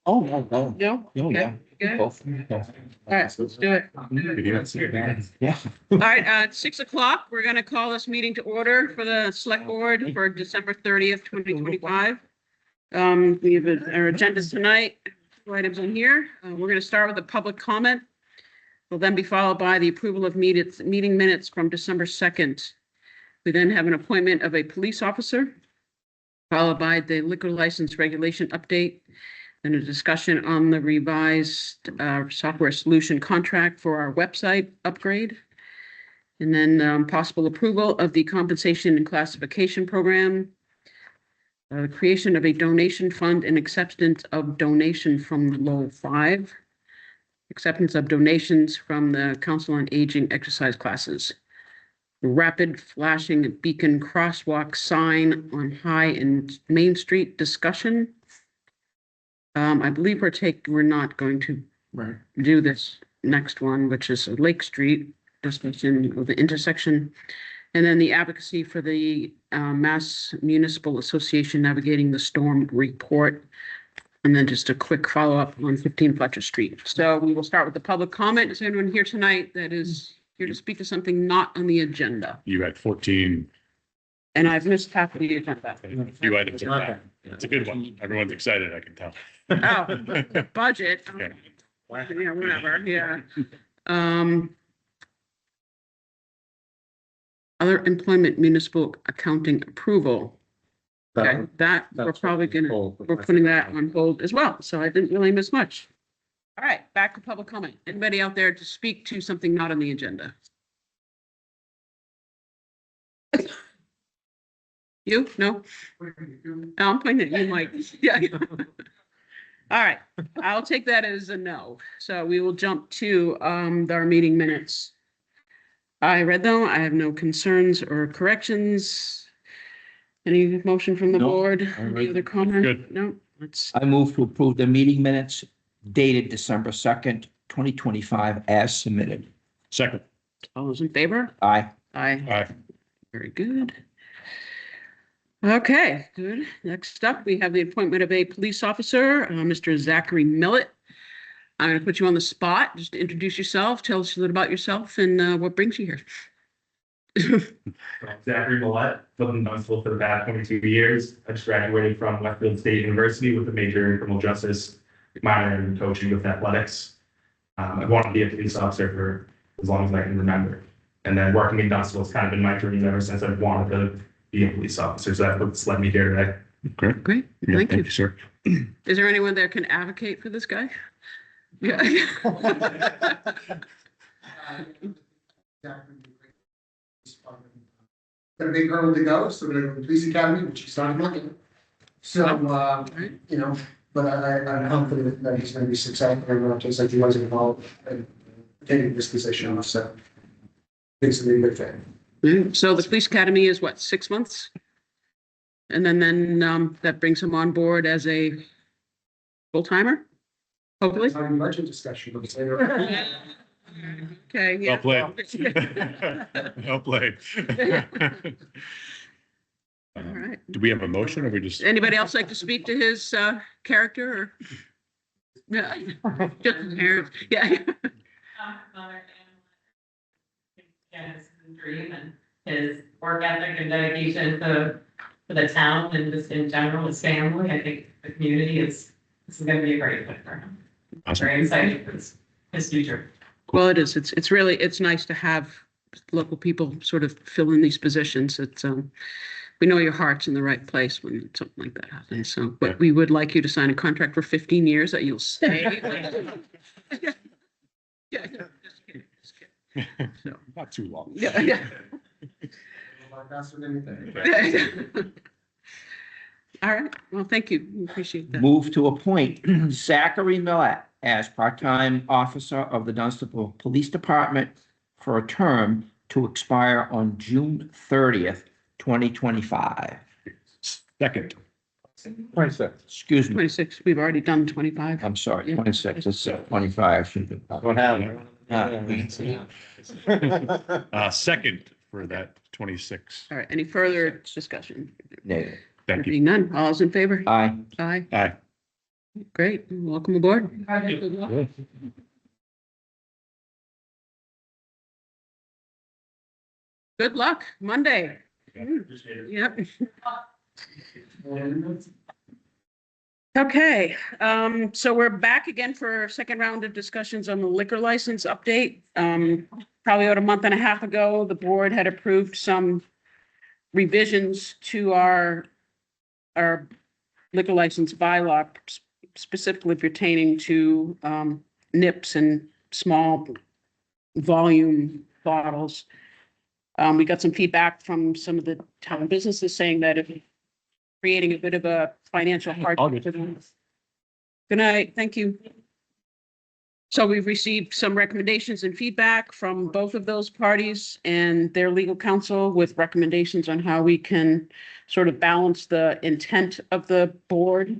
Oh, no, no. No? Oh, yeah. Good. Both. All right, let's do it. Yeah. All right, at 6 o'clock, we're gonna call this meeting to order for the select board for December 30th, 2025. We have our agenda tonight, 2 items on here. We're gonna start with a public comment. Will then be followed by the approval of meeting minutes from December 2nd. We then have an appointment of a police officer, followed by the liquor license regulation update, and a discussion on the revised software solution contract for our website upgrade. And then possible approval of the compensation and classification program. The creation of a donation fund and acceptance of donation from Lowell 5. Acceptance of donations from the Council on Aging exercise classes. Rapid flashing beacon crosswalk sign on High and Main Street discussion. I believe we're not going to Right. do this next one, which is Lake Street discussion of the intersection. And then the advocacy for the Mass Municipal Association navigating the storm report. And then just a quick follow-up on 15 Fletcher Street. So we will start with the public comment. Is anyone here tonight that is here to speak to something not on the agenda? You had 14, And I've missed half of the agenda. a few items. in that. It's a good one. Everyone's excited, I can tell. Oh, the budget. Yeah. Yeah, whatever, yeah. Other employment municipal accounting approval. Okay, that, we're probably gonna, we're putting that on hold as well, so I didn't really miss much. All right, back to public comment. Anybody out there to speak to something not on the agenda? You? No? Oh, I'm pointing at you, Mike. Yeah. All right, I'll take that as a no. So we will jump to our meeting minutes. I read them. I have no concerns or corrections. Any motion from the No, board? I Any read other comment? Good. No, let's, I move to approve the meeting minutes dated December 2nd, 2025 as submitted. Second, all those in favor? Aye. Aye. aye. Very good. Okay, good. Next up, we have the appointment of a police officer, Mr. Zachary Millett. I'm going to put you on the spot. Just to introduce yourself. Tell us a little about yourself and what brings you here. Zachary Millett, lived in Dunstable for the past 22 years. I just graduated from Westfield State University with a major in criminal justice, minor in coaching with athletics. I've wanted to be a police officer for as long as I can remember. And then working in Dunstable has kind of been my dream ever since I've wanted to be a police officer. So that's what's led me here today. Great. Great, Yeah, thank you. sir. Is there anyone that can advocate for this guy? Yeah. Got a big hurdle to go, so we're gonna go to the police academy, which he started looking. So, you know, but I'm confident that he's gonna be successful, and just like he was involved in taking this position, so. It's gonna be a good thing. So the police academy is what, 6 months? And then that brings him on board as a full-timer? Hopefully? Time budget discussion, but it's later. Okay. Yeah. Well played. Well played. All right. Do we have a motion or we just? Anybody else like to speak to his character or? Yeah, just his parents, yeah. Mother and his dream and his work ethic and dedication to the town and just in general, his family. I think the community this is going to be a great fit for him. Awesome. Very excited for his future. Well, it is. It's really, it's nice to have local people sort of fill in these positions. It's, we know your heart's in the right place when something like that happens. So, Yeah. but we would like you to sign a contract for 15 years that you'll stay. Yeah, yeah, just kidding, just kidding. So, Not too long. yeah, yeah. Faster than anything. All right. Well, thank you. We appreciate that. Move to appoint Zachary Millett as part-time officer of the Dunstable Police Department for a term to expire on June 30th, 2025. Second, 26. Excuse me. 26, we've already done 25. I'm sorry, Yeah. 26, it's 25. second for that 26. All right. Any further discussion? Negative. Thank you. Being none. All's in favor? Aye. Aye. Aye. Great. Welcome aboard. Good luck. Good luck, Monday. Yep. Okay, so we're back again for a second round of discussions on the liquor license update. Probably about a month and a half ago, the board had approved some revisions to our liquor license bylaw, specifically pertaining to nips and small volume bottles. We got some feedback from some of the town businesses saying that if creating a bit of a financial hardship for them. Good night, thank you. So we've received some recommendations and feedback from both of those parties and their legal counsel with recommendations on how we can sort of balance the intent of the board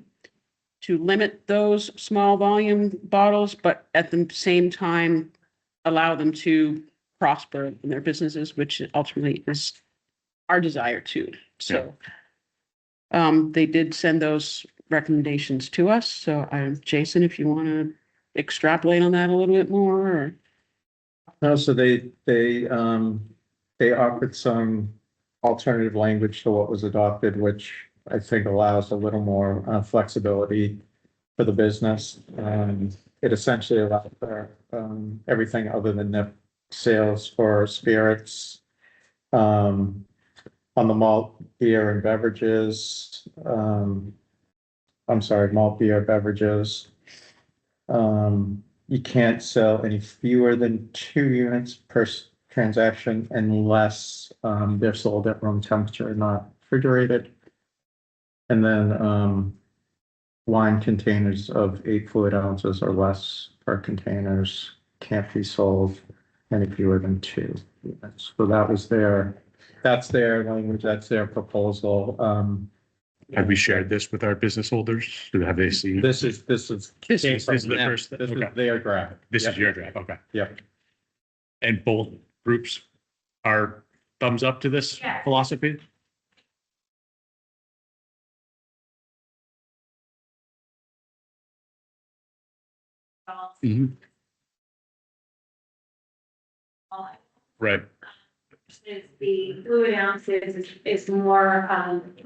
to limit those small volume bottles, but at the same time, allow them to prosper in their businesses, which ultimately is our desire too. So they did send those recommendations to us. So Jason, if you want to extrapolate on that a little bit more, or No, so they offered some alternative language to what was adopted, which I think allows a little more flexibility for the business. It essentially allows for everything other than nip sales for spirits. On the malt, beer and beverages, I'm sorry, malt, beer, beverages. You can't sell any fewer than 2 units per transaction unless they're sold at room temperature, not refrigerated. And then wine containers of 8 fluid ounces or less per containers can't be sold any fewer than 2 units. So that's their language, that's their proposal. Have we shared this with our business holders? Have they seen? This is. This is the first. This is Okay. their draft. This is Yep. your draft, okay. Yep. And both groups are thumbs up to this Yeah. philosophy? Mhm. Right, Is the fluid ounces is more,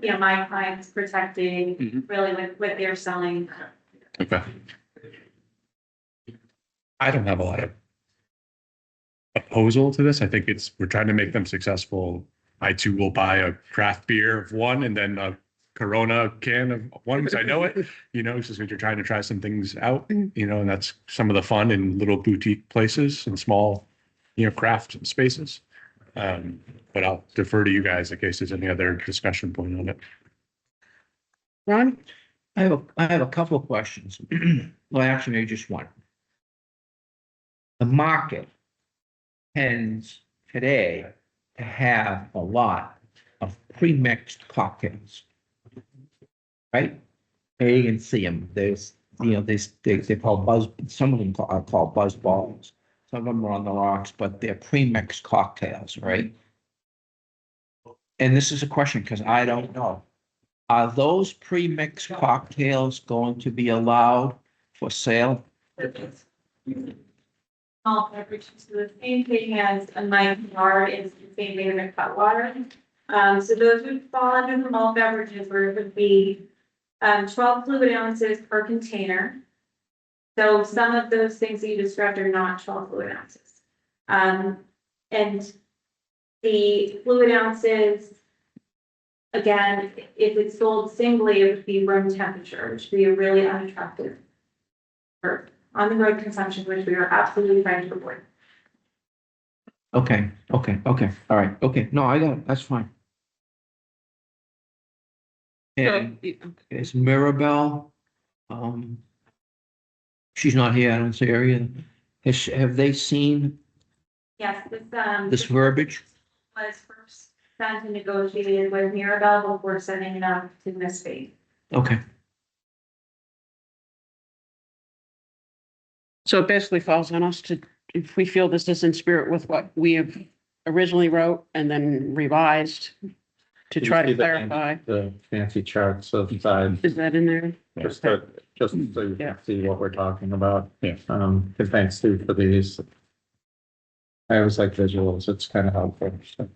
my clients protecting Mhm. really with their selling. okay. I don't have a lot of opposal to this. I think we're trying to make them successful. I too will buy a craft beer of one and then a Corona can of one, because I know it, just because you're trying to try some things out, and that's some of the fun in little boutique places and small, craft spaces. But I'll defer to you guys in case there's any other discussion point on it. Ron? I have a couple of questions. Well, actually, maybe just one. The market tends today to have a lot of pre-mixed cocktails. Right? There you can see them. There's, they're called some of them are called buzz balls. Some of them are on the rocks, but they're pre-mixed cocktails, right? And this is a question because I don't know. Are those pre-mixed cocktails going to be allowed for sale? All beverages, so the same thing as a Mike bar is the same thing as a Cutwater. So those would fall under the malt beverages where it would be 12 fluid ounces per container. So some of those things that you described are not 12 fluid ounces. And the fluid ounces, again, if it's sold singly, it would be room temperature, which would be a really unattractive for on-the-road consumption, which we are absolutely trying to avoid. Okay, all right, okay, no, I got it, that's fine. And is Mirabelle, she's not here, I don't see her either. Have they seen Yes, this verbiage? was first sent and negotiated with Mirabelle before sending it out to Miss Fate. Okay, So it basically falls on us to, if we feel this is in spirit with what we have originally wrote and then revised, to You try see to the- clarify. The fancy charts of size, Is that in there? just so you Yeah. can see what we're talking about. Yeah. And thanks Sue for these. I always like visuals, it's kind of helpful. So.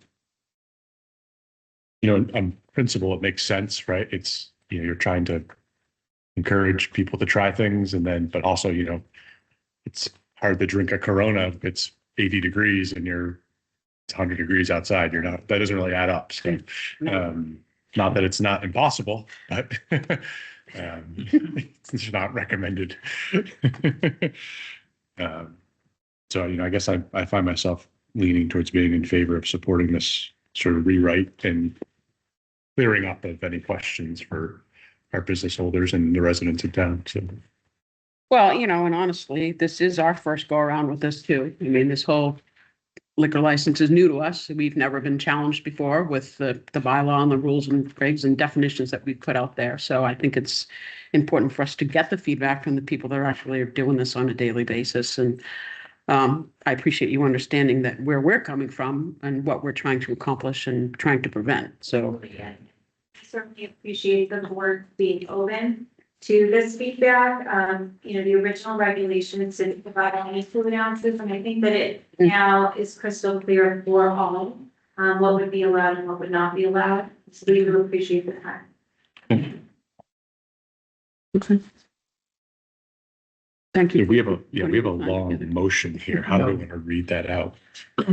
You know, on principle, it makes sense, right? It's, you know, you're trying to encourage people to try things and then, but also, you know, it's hard to drink a Corona if it's 80 degrees and it's 100 degrees outside. You're not, that doesn't really add up. So, not that it's not impossible, but it's not recommended. So, you know, I guess I find myself leaning towards being in favor of supporting this sort of rewrite and clearing up of any questions for our business holders and the residents of town. So, Well, you know, and honestly, this is our first go around with this too. I mean, this whole liquor license is new to us. We've never been challenged before with the bylaw and the rules and regs and definitions that we put out there. So I think it's important for us to get the feedback from the people that are actually doing this on a daily basis. And I appreciate you understanding that where we're coming from and what we're trying to accomplish and trying to prevent. So, Yeah. I certainly appreciate the board being open to this feedback. You know, the original regulations didn't provide any fluid ounces, and I think that it now is crystal clear for all, what would be allowed and what would not be allowed. So we do appreciate that. okay. Thank you. we have a long motion here. How do we want to read that out?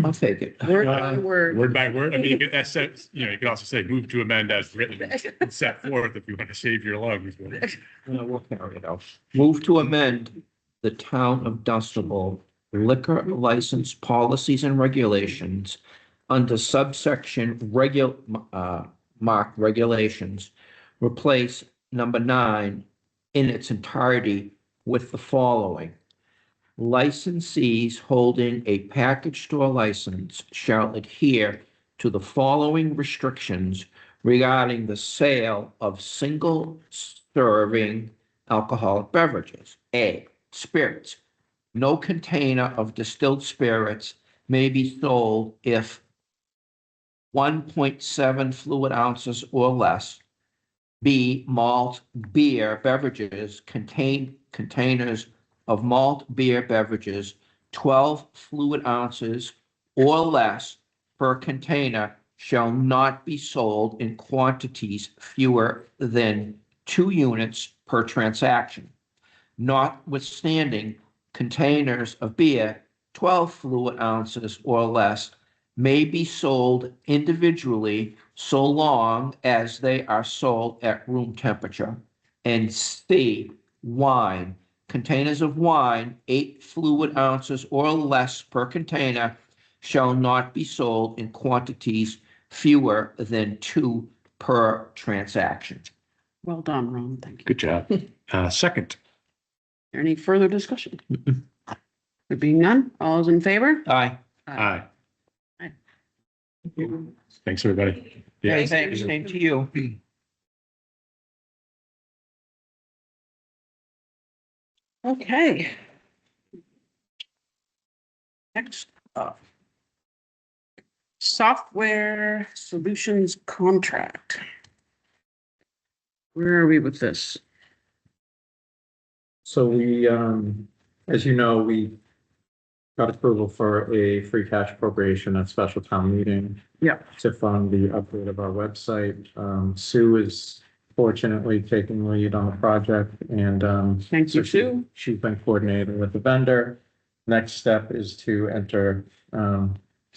I'll take it. Word by word. Word by word? I mean, that says, you know, you could also say move to amend as written and set forth if you want to save your lungs. We'll carry it out. Move to amend the town of Dunstable liquor license policies and regulations under subsection marked regulations. Replace number 9 in its entirety with the following. Licensees holding a package store license shall adhere to the following restrictions regarding the sale of single serving alcoholic beverages. A, spirits. No container of distilled spirits may be sold if 1.7 fluid ounces or less. B, malt beer beverages contain containers of malt beer beverages 12 fluid ounces or less per container shall not be sold in quantities fewer than 2 units per transaction. Notwithstanding, containers of beer 12 fluid ounces or less may be sold individually so long as they are sold at room temperature. And C, wine. Containers of wine, 8 fluid ounces or less per container, shall not be sold in quantities fewer than 2 per transaction. Well done, Ron. Thank you. Good job. Second. Any further discussion? There being none, all is in favor? Aye. Aye. Aye. Thanks, everybody. Yeah, thanks. Same to you. Okay. Next up. Software solutions contract. Where are we with this? So we, as you know, we got approval for a free cash appropriation at special town meeting. Yeah. To fund the upgrade of our website. Sue is fortunately taking lead on the project and, Thank you, so she- Sue. She's been coordinating with the vendor. Next step is to enter,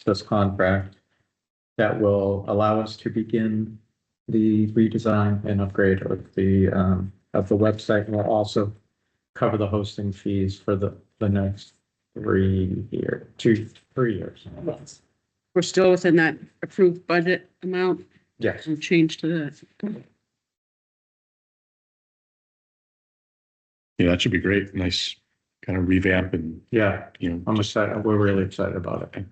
this contract that will allow us to begin the redesign and upgrade of the website, and will also cover the hosting fees for the next 3 years. We're still within that approved budget amount, Yes. some change to that. Yeah, that should be great. Nice kind of revamp and, Yeah, you know, I'm excited. We're really excited about it.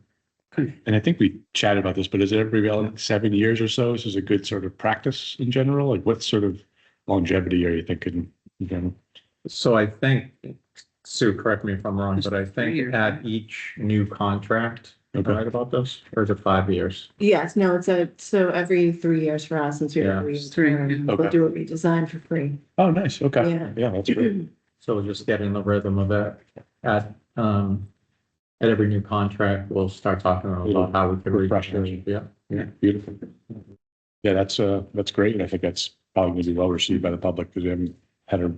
and I think we chatted about this, but is it every like 7 years or so? This is a good sort of practice in general? Like what sort of longevity are you thinking in general? So I think, Sue, correct me if I'm wrong, but I 3 think years. at each new contract, Okay. right about this, or is it 5 years? Yes, no, so every 3 years for us, since we have Yeah. a Three, term, yeah. we'll Okay. do a redesign for free. Oh, nice. Okay. Yeah. Yeah, that's great. So we'll just get in the rhythm of it. At every new contract, we'll start talking about how we can refresh it. Yeah. Beautiful. Yeah, that's great. And I think that's probably going to be well received by the public because we haven't had a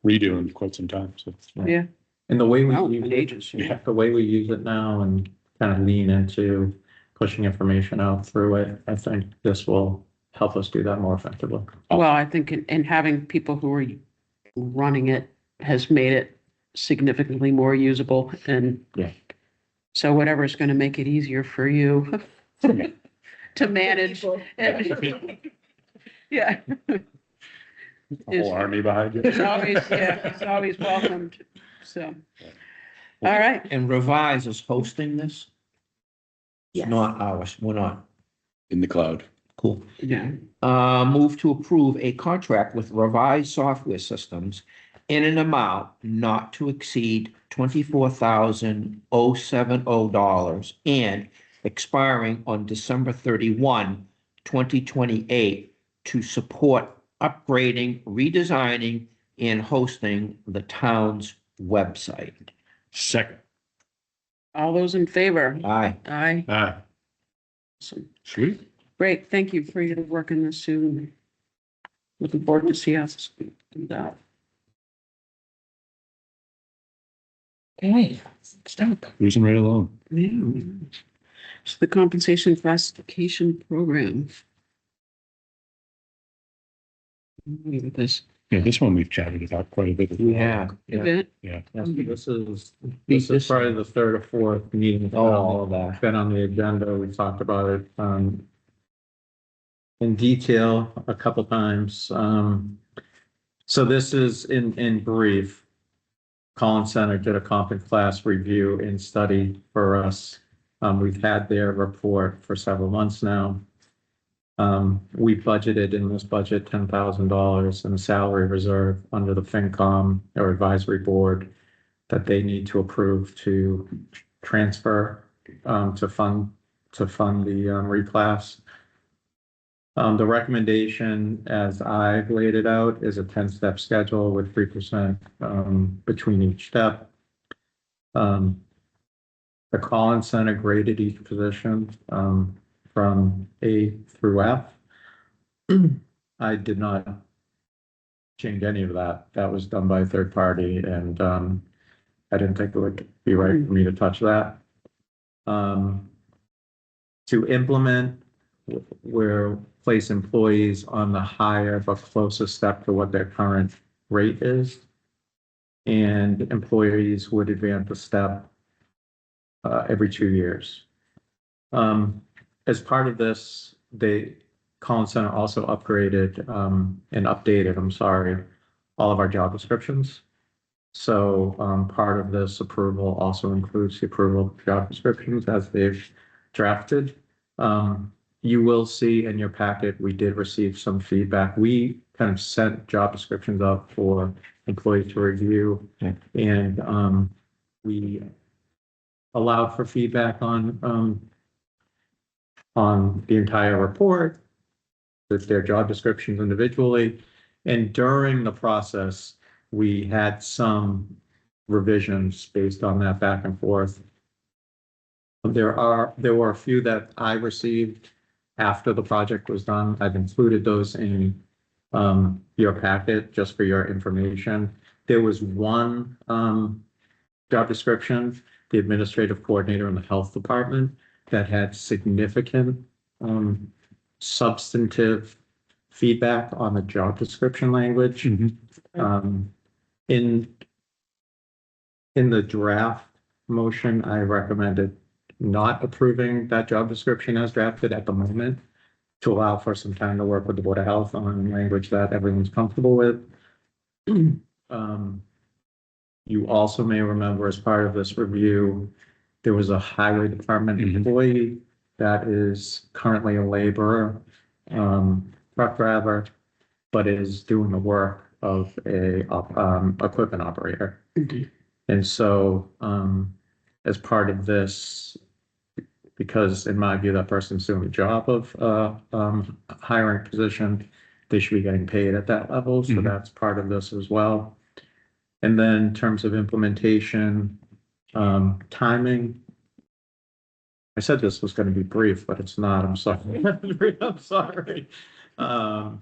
redo in quite some time. So, Yeah. And the way we Wow, use it, pages. yeah. the way we use it now and kind of lean into pushing information out through it, I think this will help us do that more effectively. Well, I think in having people who are running it has made it significantly more usable and Yeah. so whatever is going to make it easier for you to manage. Yeah. A whole army behind you. It's always welcomed. So, all right. And Revise is hosting this? It's Yes. not ours, we're not. In the cloud. Cool. Yeah. Move to approve a contract with Revise Software Systems in an amount not to exceed $24,070 and expiring on December 31, 2028 to support upgrading, redesigning, and hosting the town's website. Second. All those in favor? Aye. Aye. Ah, Awesome. sweet. Great. Thank you for your work in this soon. Looking forward to see how this comes out. Okay. Stop. Cruising right along. Yeah. So the compensation classification program. Look at this. Yeah, this one we've chatted about quite a bit. Yeah. Yeah. Bit. Yes, this is probably the third or fourth meeting. Oh, all of that. Been on the agenda. We talked about it, in detail a couple times. So this is in brief. Collins Center did a comp and class review and study for us. We've had their report for several months now. We budgeted in this budget $10,000 in a salary reserve under the FinCom or advisory board that they need to approve to transfer to fund the reclass. The recommendation, as I've laid it out, is a 10-step schedule with 3% between each step. The Collins Center graded each position from A through F. I did not change any of that. That was done by a third party, and I didn't think it would be right for me to touch that. To implement, we'll place employees on the higher but closest step to what their current rate is. And employees would advance a step every 2 years. As part of this, Collins Center also upgraded and updated, all of our job descriptions. So part of this approval also includes the approval of job descriptions as they've drafted. You will see in your packet, we did receive some feedback. We kind of sent job descriptions out for employees to review. Okay. And we allowed for feedback on the entire report, with their job descriptions individually. And during the process, we had some revisions based on that back and forth. There were a few that I received after the project was done. I've included those in your packet just for your information. There was one job description, the administrative coordinator in the health department, that had significant substantive feedback on the job description language. In the draft motion, I recommended not approving that job description as drafted at the moment to allow for some time to work with the Board of Health on language that everyone's comfortable with. You also may remember, as part of this review, there was a highway department employee that is currently a laborer, truck driver, but is doing the work of a equipment operator. And so, as part of this, because in my view, that person's doing the job of, hiring position. They should be getting paid at that level, so Mhm. that's part of this as well. And then in terms of implementation, timing. I said this was gonna be brief, but it's not, I'm sorry. I'm sorry. The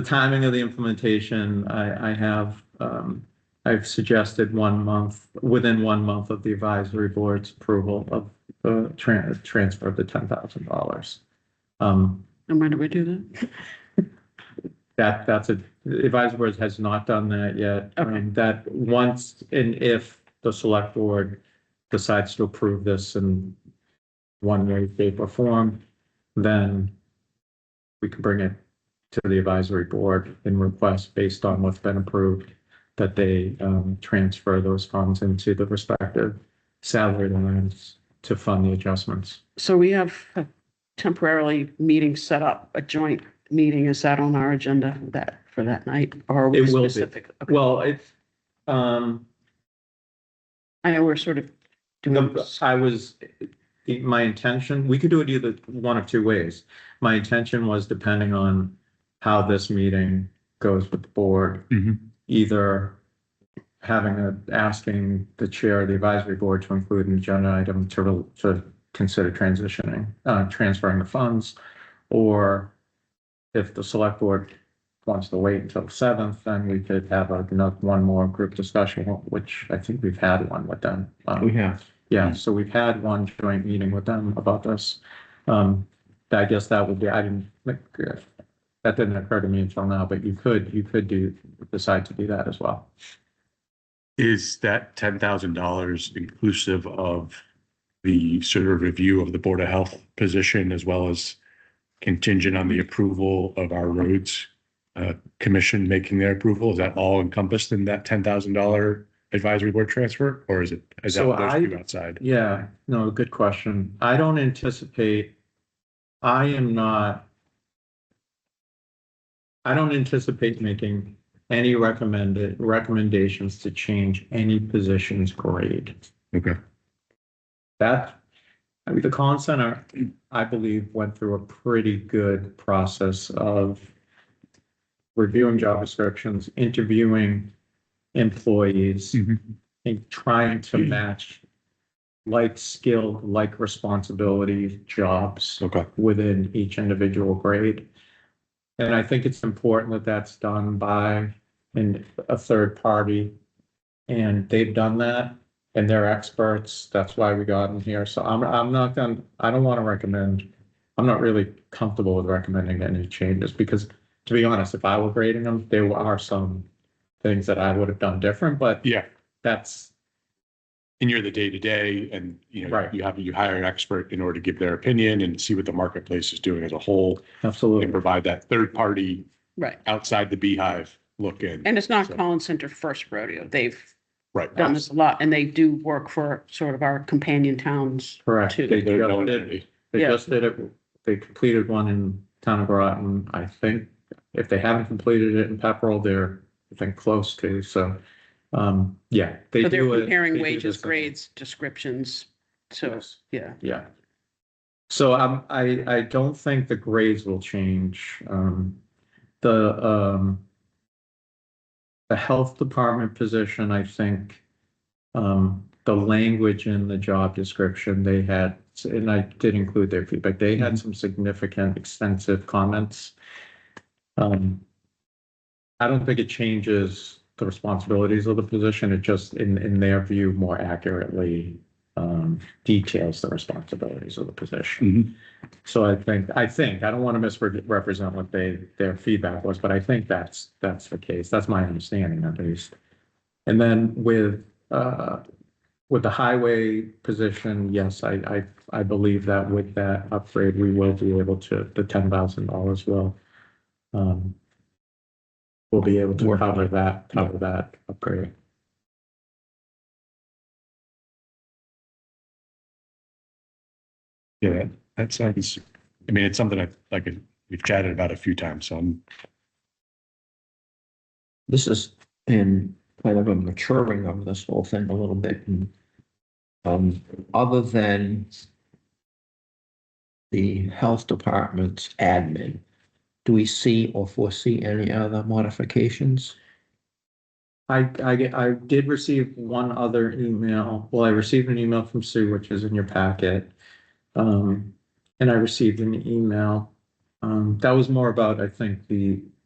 timing of the implementation, I have, I've suggested 1 month, within 1 month of the advisory board's approval of the transfer of the $10,000. And when do we do that? That's the advisory board has not done that yet. Okay. That once and if the select board decides to approve this in one way, shape, or form, then we can bring it to the advisory board and request based on what's been approved that they transfer those funds into the respective salary lines to fund the adjustments. So we have a temporarily meeting set up, a joint meeting. Is that on our agenda for that night? Or are we It will be. specific? Okay. Well, it's, I know we're sort of doing. my intention, we could do it either one of two ways. My intention was depending on how this meeting goes with the board, Mhm. either asking the chair of the advisory board to include an agenda item to consider transferring the funds, or if the select board wants to wait until the 7th, then we could have one more group discussion, which I think we've had one with them. We have. Yeah, so we've had one joint meeting with them about this. I guess that would be, that didn't occur to me until now, but you could decide to do that as well. Is that $10,000 inclusive of the sort of review of the Board of Health position as well as contingent on the approval of our roads commission making their approval? Is that all encompassed in that $10,000 advisory board transfer, or is that So those two outside? Yeah, no, good question. I am not. I don't anticipate making any recommendations to change any position's grade. Okay. The Collins Center, I believe, went through a pretty good process of reviewing job descriptions, interviewing employees, and trying to match like skilled, like responsibility jobs Okay. within each individual grade. And I think it's important that that's done by a third party. And they've done that and they're experts. That's why we got them here. So I don't want to recommend, I'm not really comfortable with recommending any changes because, to be honest, if I were grading them, there are some things that I would have done different, but Yeah. that's, And you're the day-to-day and, Right. you hire an expert in order to give their opinion and see what the marketplace is doing as a whole and absolutely. provide that third party Right. outside the beehive look in. And it's not So- Collins Center first rodeo. They've Right. done this a lot and they do work for sort of our companion towns. Correct. too. They They're just known did- entity. They Yeah. just did it. They completed one in town of Groton. I think if they haven't completed it in Pepperell, they're, I think, close to. So, yeah, they So they're do it. comparing they do wages, this- grades, descriptions. So, Yes. yeah. Yeah. So I don't think the grades will change. The health department position, I think, the language in the job description, they had, and I did include their feedback, they had some significant extensive comments. I don't think it changes the responsibilities of the position. It just, in their view, more accurately details the responsibilities of the position. So I think, I don't want to misrepresent what their feedback was, but I think that's the case. That's my understanding at least. And then with the highway position, yes, I believe that with that upgrade, we will be able to, the $10,000 will be able to cover that upgrade. Yeah, that sounds, it's something we've chatted about a few times, so This has been kind of a maturing of this whole thing a little bit. And Other than the health department's admin, do we see or foresee any other modifications? I did receive one other email. Well, I received an email from Sue, which is in your packet. And I received an email. That was more about, I think,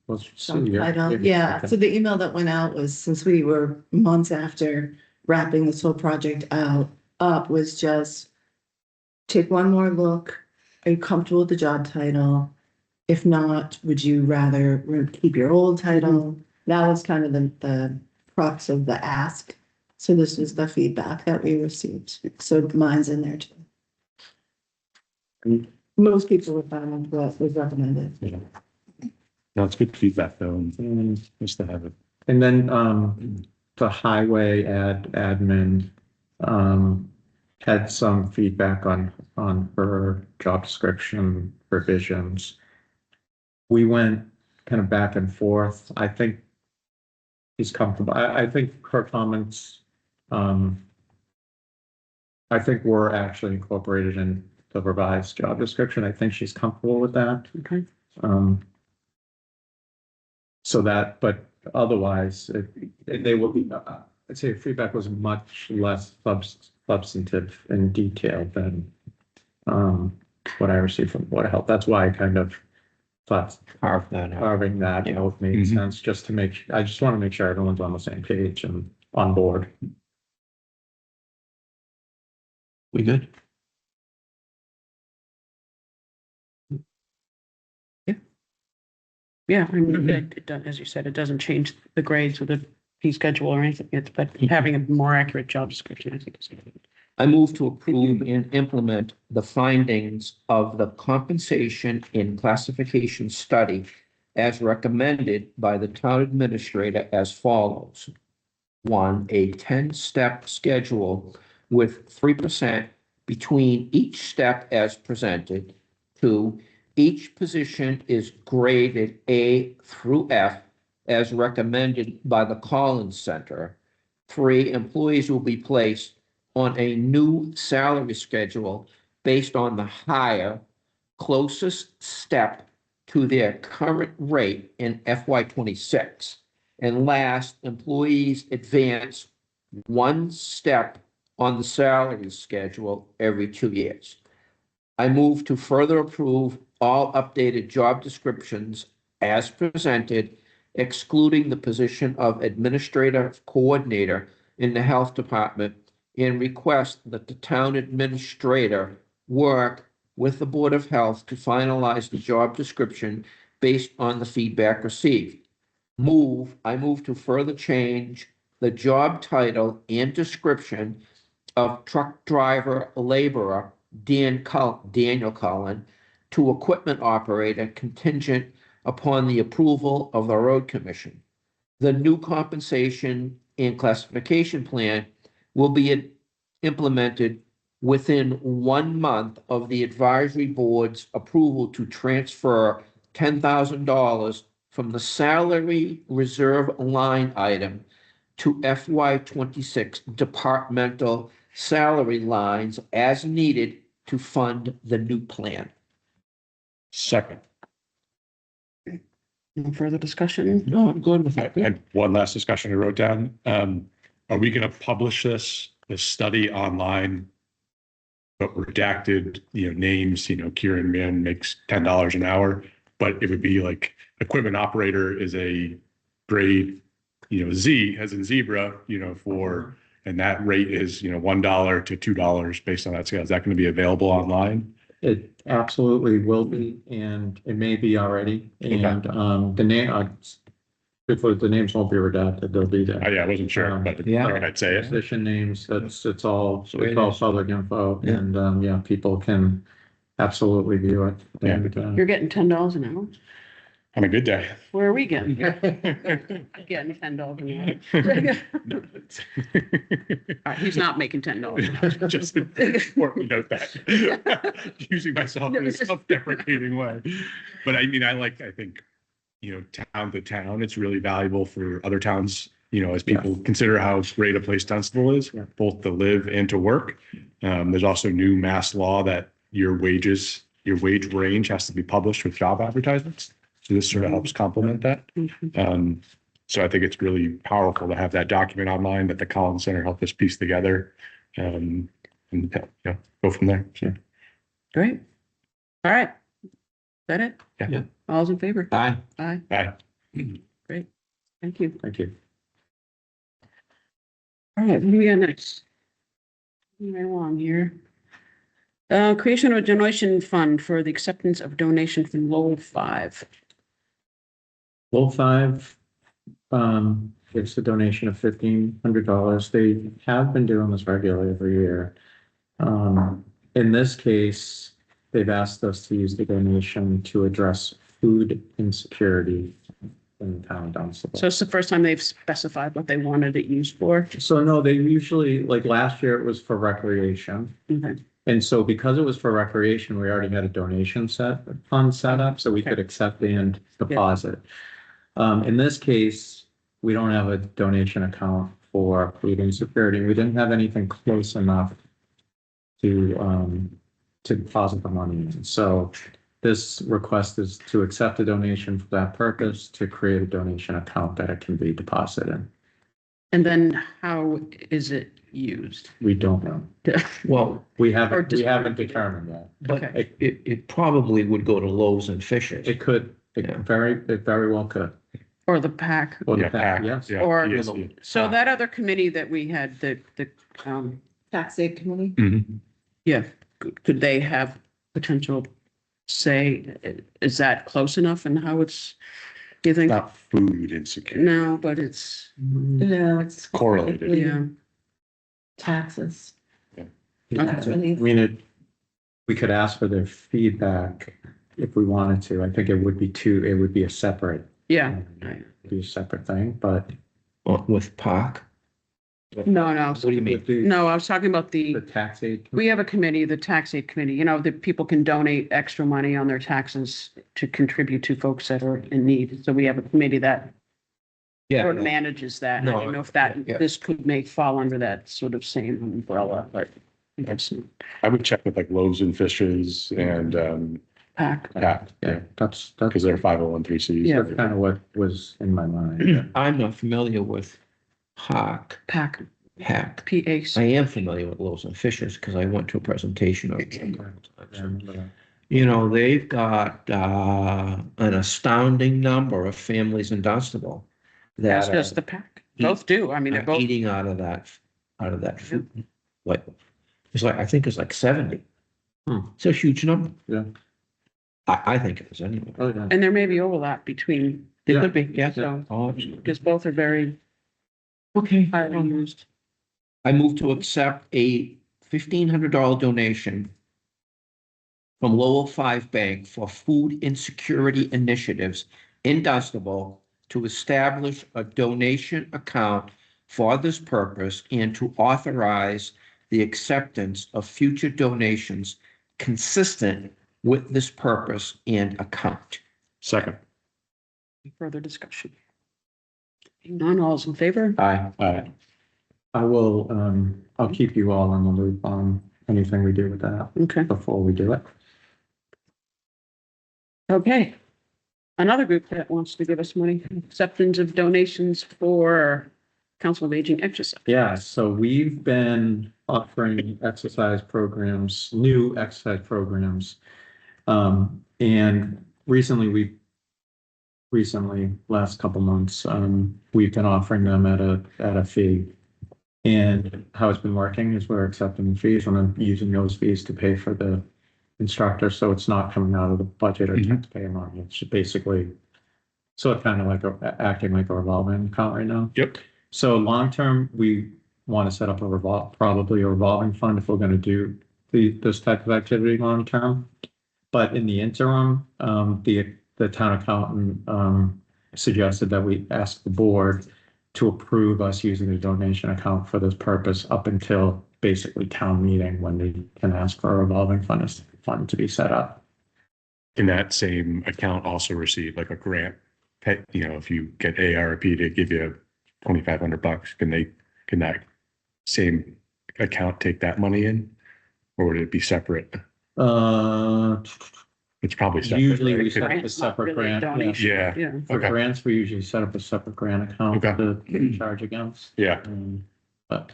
was Sue. I don't, yeah, so the email that went out was, since we were months after wrapping this whole project up was just take one more look. Are you comfortable with the job title? If not, would you rather keep your old title? That was kind of the crux of the ask. So this is the feedback that we received. So mine's in there too. Most people would find what was recommended. No, it's good feedback though, and nice to have it. And then the highway admin had some feedback on her job description revisions. We went kind of back and forth. I think he's comfortable. I think her comments I think were actually incorporated in the revised job description. I think she's comfortable with that. Okay. So that, but otherwise, they will be, I'd say feedback was much less substantive and detailed than what I received from Board of Health. That's why I kind of thought Carve that out. carving that out made sense, just to I just want to make sure everyone's on the same page and on board. We good? Yeah, I mean, it does, as you said, it doesn't change the grades or the fee schedule or anything. But having a more accurate job description, I think is good. I move to approve and implement the findings of the compensation and classification study as recommended by the town administrator as follows. 1, a 10-step schedule with 3% between each step as presented. 2, each position is graded A through F as recommended by the Collins Center. 3, employees will be placed on a new salary schedule based on the higher, closest step to their current rate in FY26. And last, employees advance one step on the salary schedule every 2 years. I move to further approve all updated job descriptions as presented, excluding the position of administrative coordinator in the health department, and request that the town administrator work with the Board of Health to finalize the job description based on the feedback received. I move to further change the job title and description of truck driver laborer Daniel Cullen to equipment operator contingent upon the approval of the road commission. The new compensation and classification plan will be implemented within 1 month of the advisory board's approval to transfer $10,000 from the salary reserve line item to FY26 departmental salary lines as needed to fund the new plan. Second. No further discussion? No, I'm good with I it. had one last discussion I wrote down. Are we going to publish this study online, but redacted, names, Kieran Mann makes $10 an hour, but it would be like equipment operator is a grade, Z as in zebra, and that rate is, $1 to $2 based on that scale. Is that going to be available online? It absolutely will be, and it may be already, and the name, before the names won't be redacted, they'll be there. Yeah, I wasn't sure, but Yeah. I'd say it. Position names, it's all it is. public info, Yeah. and people can absolutely view it. Yeah. And, You're getting $10 an hour? On a good day. Where are we getting? Getting $10 an hour. He's not making $10 an hour. Just important to note that. Using myself in a self-deprecating way. But I mean, I think, town to town, it's really valuable for other towns, you know, as people consider how great a place Dunstable is, Yeah. both to live and to work. There's also new mass law that your wage range has to be published with job advertisements. So this sort of helps complement that. So I think it's really powerful to have that document online that the Collins Center helped us piece together. And yeah, go from there. Sure. Great. All right. Is that it? Yeah. All's in favor? Aye. Aye. Bye. Great. Thank you. Thank you. All right, what do we got next? Moving right along here. Creation of a donation fund for the acceptance of donation from Lowell 5. Low five, it's a donation of $1,500. They have been doing this regularly every year. In this case, they've asked us to use the donation to address food insecurity in the town of Dunstable. So it's the first time they've specified what they wanted it used for. So no, they usually, like last year, it was for recreation. Okay. And so because it was for recreation, we already had a donation fund set up, so we could accept and deposit. In this case, we don't have a donation account for food insecurity. We didn't have anything close enough to deposit the money in. So this request is to accept a donation for that purpose, to create a donation account that it can be deposited in. And then how is it used? We don't know. Well, We haven't determined that. but Okay. it probably would go to Lowe's and Fisher's. It could, it very well could. Or the PAC? Or the Yeah, fact, PAC, yes. yeah, Or- PSC. So that other committee that we had, Tax aid committee? Mhm. yeah, could they have potential say, is that close enough and how it's, do you think? Not food insecurity, No, but it's, No, it's. correlated. yeah, Taxes. Yeah. That's I really- mean, we could ask for their feedback if we wanted to. I think it would be a separate, yeah. be a separate thing, but. With Park. No, no, What do you mean? With the- no, I was talking about The tax aid. we have a committee, the tax aid committee, you know, that people can donate extra money on their taxes to contribute to folks that are in need. So we have a committee that sort of manages that. And I don't know if Yeah. this could fall under that sort of same umbrella, but that's I would check with like Loaves and Fishes and PAC. PAC, Yeah, that's because they're 501(c)(3)s. Yeah. kind of what was in my mind. I'm not familiar with Park, PAC, Hack. I PAC. am familiar with Lowe's and Fisher's because I went to a presentation of it. And, You know, they've got an astounding number of families in Dunstable That's that just the PAC. Both do. I mean, they're are both, eating out of that food. Like, I think it's like 70. It's a huge number. Yeah. I think it is anyway. Oh, yeah. and there may be overlap between, It Yeah. could be, yeah. so, Oh, absolutely. because both are very Okay. highly used. I move to accept a $1,500 donation from Lowell 5 Bank for food insecurity initiatives in Dunstable to establish a donation account for this purpose and to authorize the acceptance of future donations consistent with this purpose and account. Second. Further discussion. None, all's in favor? Aye. I will, I'll keep you all in the loop on anything we do with that Okay, before we do it. okay. Another group that wants to give us money, acceptance of donations for Council of Aging exercise. Yeah, so we've been offering exercise programs, new exercise programs. And recently, last couple months, we've been offering them at a fee. And how it's been working is we're accepting fees and I'm using those fees to pay for the instructor, so it's not coming out of the budget or taxpayer money. It's basically sort of kind of like acting like a revolving account right now. Yep. So long-term, we want to set up probably a revolving fund if we're going to do this type of activity long-term. But in the interim, the town accountant suggested that we ask the board to approve us using the donation account for this purpose up until basically town meeting when we can ask for a revolving fund to be set up. Can that same account also receive like a grant? You know, if you get ARP to give you $2,500. Can that same account take that money in? Or would it be separate? Uh, It's probably separate. Usually right? we set up a Grant's not separate really a grant. Yeah. donation. Yeah. Yeah. For Okay. grants, we usually set up a separate grant account Okay. to charge against. Yeah, But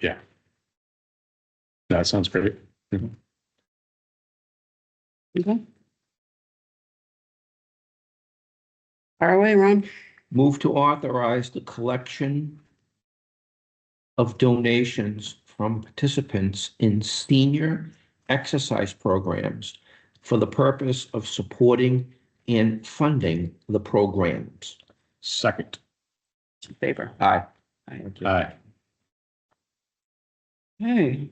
yeah. That sounds great. Okay. Fire away, Ron. Move to authorize the collection of donations from participants in senior exercise programs for the purpose of supporting and funding the programs. Second. In favor. Aye. Aye. Okay.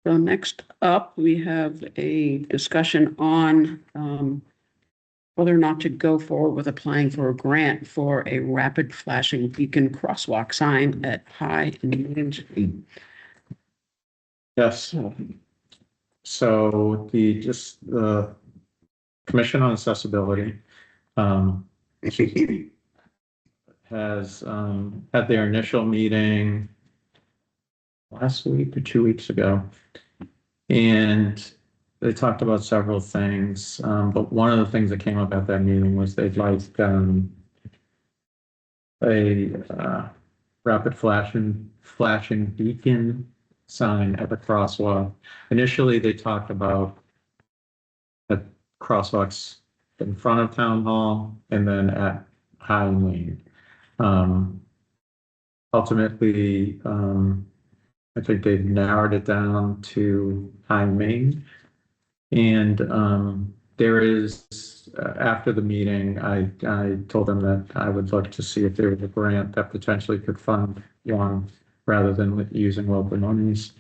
So next up, we have a discussion on whether or not to go forward with applying for a grant for a rapid flashing beacon crosswalk sign at High and Main Street. yes, so the Commission on Accessibility, has, had their initial meeting last week or 2 weeks ago. And they talked about several things, but one of the things that came up at that meeting was they'd like, a rapid flashing beacon sign at the crosswalk. Initially, they talked about the crosswalks in front of Town Hall and then at High Lane. Ultimately, I think they've narrowed it down to High Main. And there is, after the meeting, I told them that I would look to see if there was a grant that potentially could fund one rather than using local monies.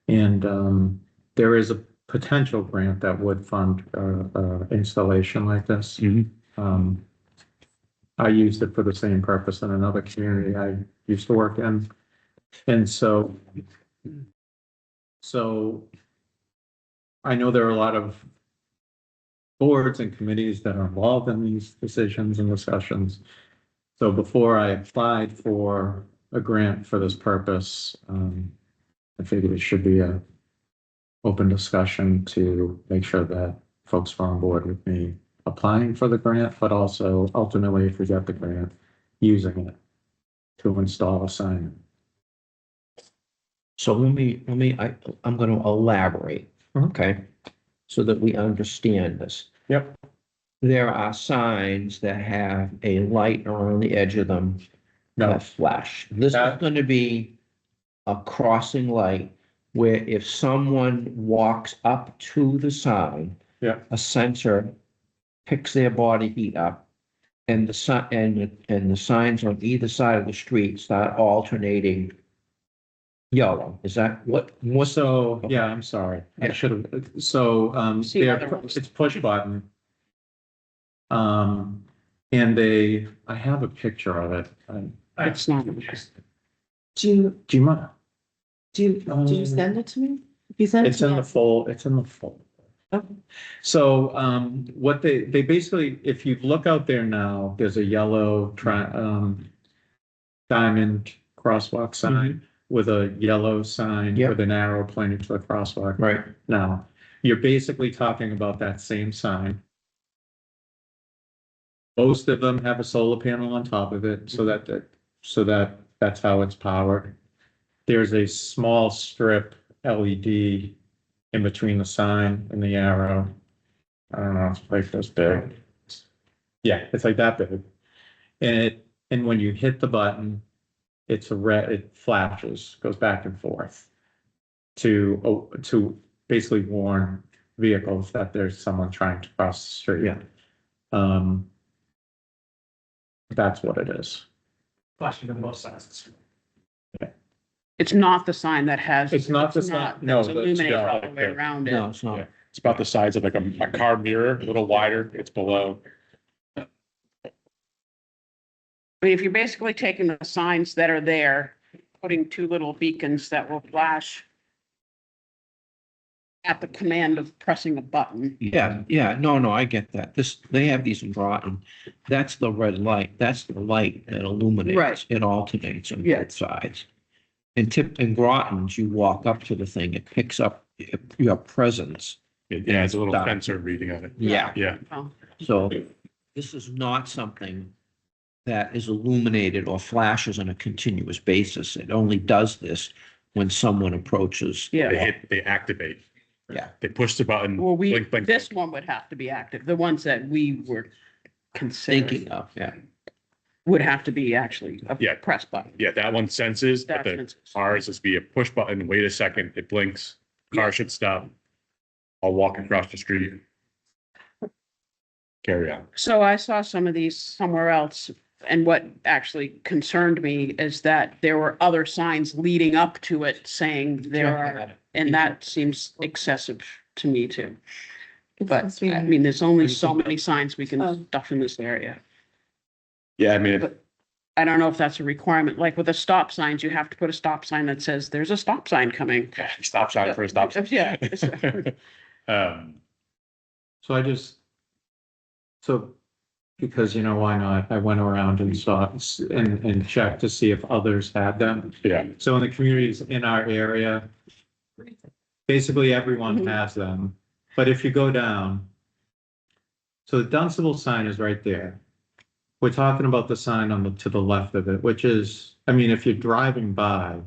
And there is a potential grant that would fund installation like this. I used it for the same purpose in another community I used to work in. And so I know there are a lot of boards and committees that are involved in these decisions and discussions. So before I applied for a grant for this purpose, I figured it should be a open discussion to make sure that folks are on board with me applying for the grant, but also ultimately, if we get the grant, using it to install a sign. So I'm going to elaborate, okay? So that we understand this. Yep. There are signs that have a light around the edge of them that flash. This is That- going to be a crossing light where if someone walks up to the sign, Yeah. a sensor picks their body heat up, and the signs on either side of the street start alternating yellow. Is that what? So, yeah, I'm sorry. I Yeah. should have, so, See other ones. it's push button. And I have a picture of it. It's not. Do you, Do you mind? did you send it to me? If you sent it It's to in me, the fold, it's in the fold. Okay. So, what they basically, if you look out there now, there's a yellow diamond crosswalk sign with a yellow sign Yep. with an arrow pointing to the crosswalk. Right. Now, you're basically talking about that same sign. Most of them have a solar panel on top of it, so that's how it's powered. There's a small strip LED in between the sign and the arrow. I don't know, it's like this big. Yeah, it's like that big. And when you hit the button, it's a red, it flashes, goes back and forth to basically warn vehicles that there's someone trying to cross the street. Yeah. That's what it is. Flashing on both sides. It's not the sign that has. It's not the sign- no, That's that's illuminated all the dark, way yeah. around No, it. it's not. It's about the size of like a car mirror, a little wider. It's below. I mean, if you're basically taking the signs that are there, putting two little beacons that will flash at the command of pressing a button. Yeah, no, I get that. They have these in Groton. That's the red light. That's the light that illuminates. Right. It alternates on Yeah. both sides. In Groton's, you walk up to the thing, it picks up your presence. Yeah, it's a little Stop. sensor reading on it. Yeah. Yeah, Oh, So this is not something that is illuminated or flashes on a continuous basis. It only does this when someone approaches. yeah. they activate. Yeah. They push the button. Well, blink, blink, this blink. one would have to be active. The ones that we were considering Thinking of, yeah. would have to be actually a Yeah. press button. Yeah, that one senses, but That's the ours is be a push button, wait a second, it blinks, car should stop. I'll walk across the street. Carry on. So I saw some of these somewhere else, and what actually concerned me is that there were other signs leading up to it saying there are, and that seems excessive to me too. But I mean, there's only so many signs we Oh. can stuff in this area. Yeah, I mean, But I don't know if that's a requirement, like with the stop signs, you have to put a stop sign that says there's a stop sign coming. stop sign for a stop. sign. Yeah. Um, So because why not? I went around and saw and checked to see if others had them. yeah, So in the communities in our area, basically everyone Mhm. has them. But if you go down, so the Dunstable sign is right there. We're talking about the sign to the left of it, which is, I mean, if you're driving by,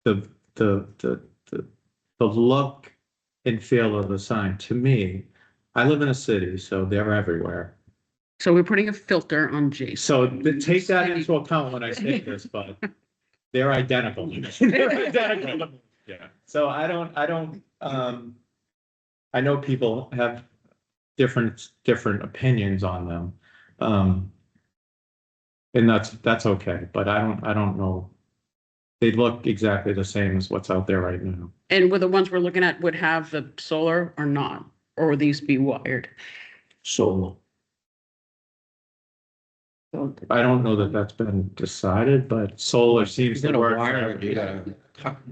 the look and feel of the sign, to me, I live in a city, so they're everywhere. So we're putting a filter on Jason. So take that into account when I say this, but they're identical. They're identical. yeah. So I don't, I know people have different opinions on them. And that's okay, but I don't know. They look exactly the same as what's out there right now. And with the ones we're looking at would have the solar or not, or would these be wired? So I don't know that that's been decided, but solar seems you to gotta work. wire it, for you everyone.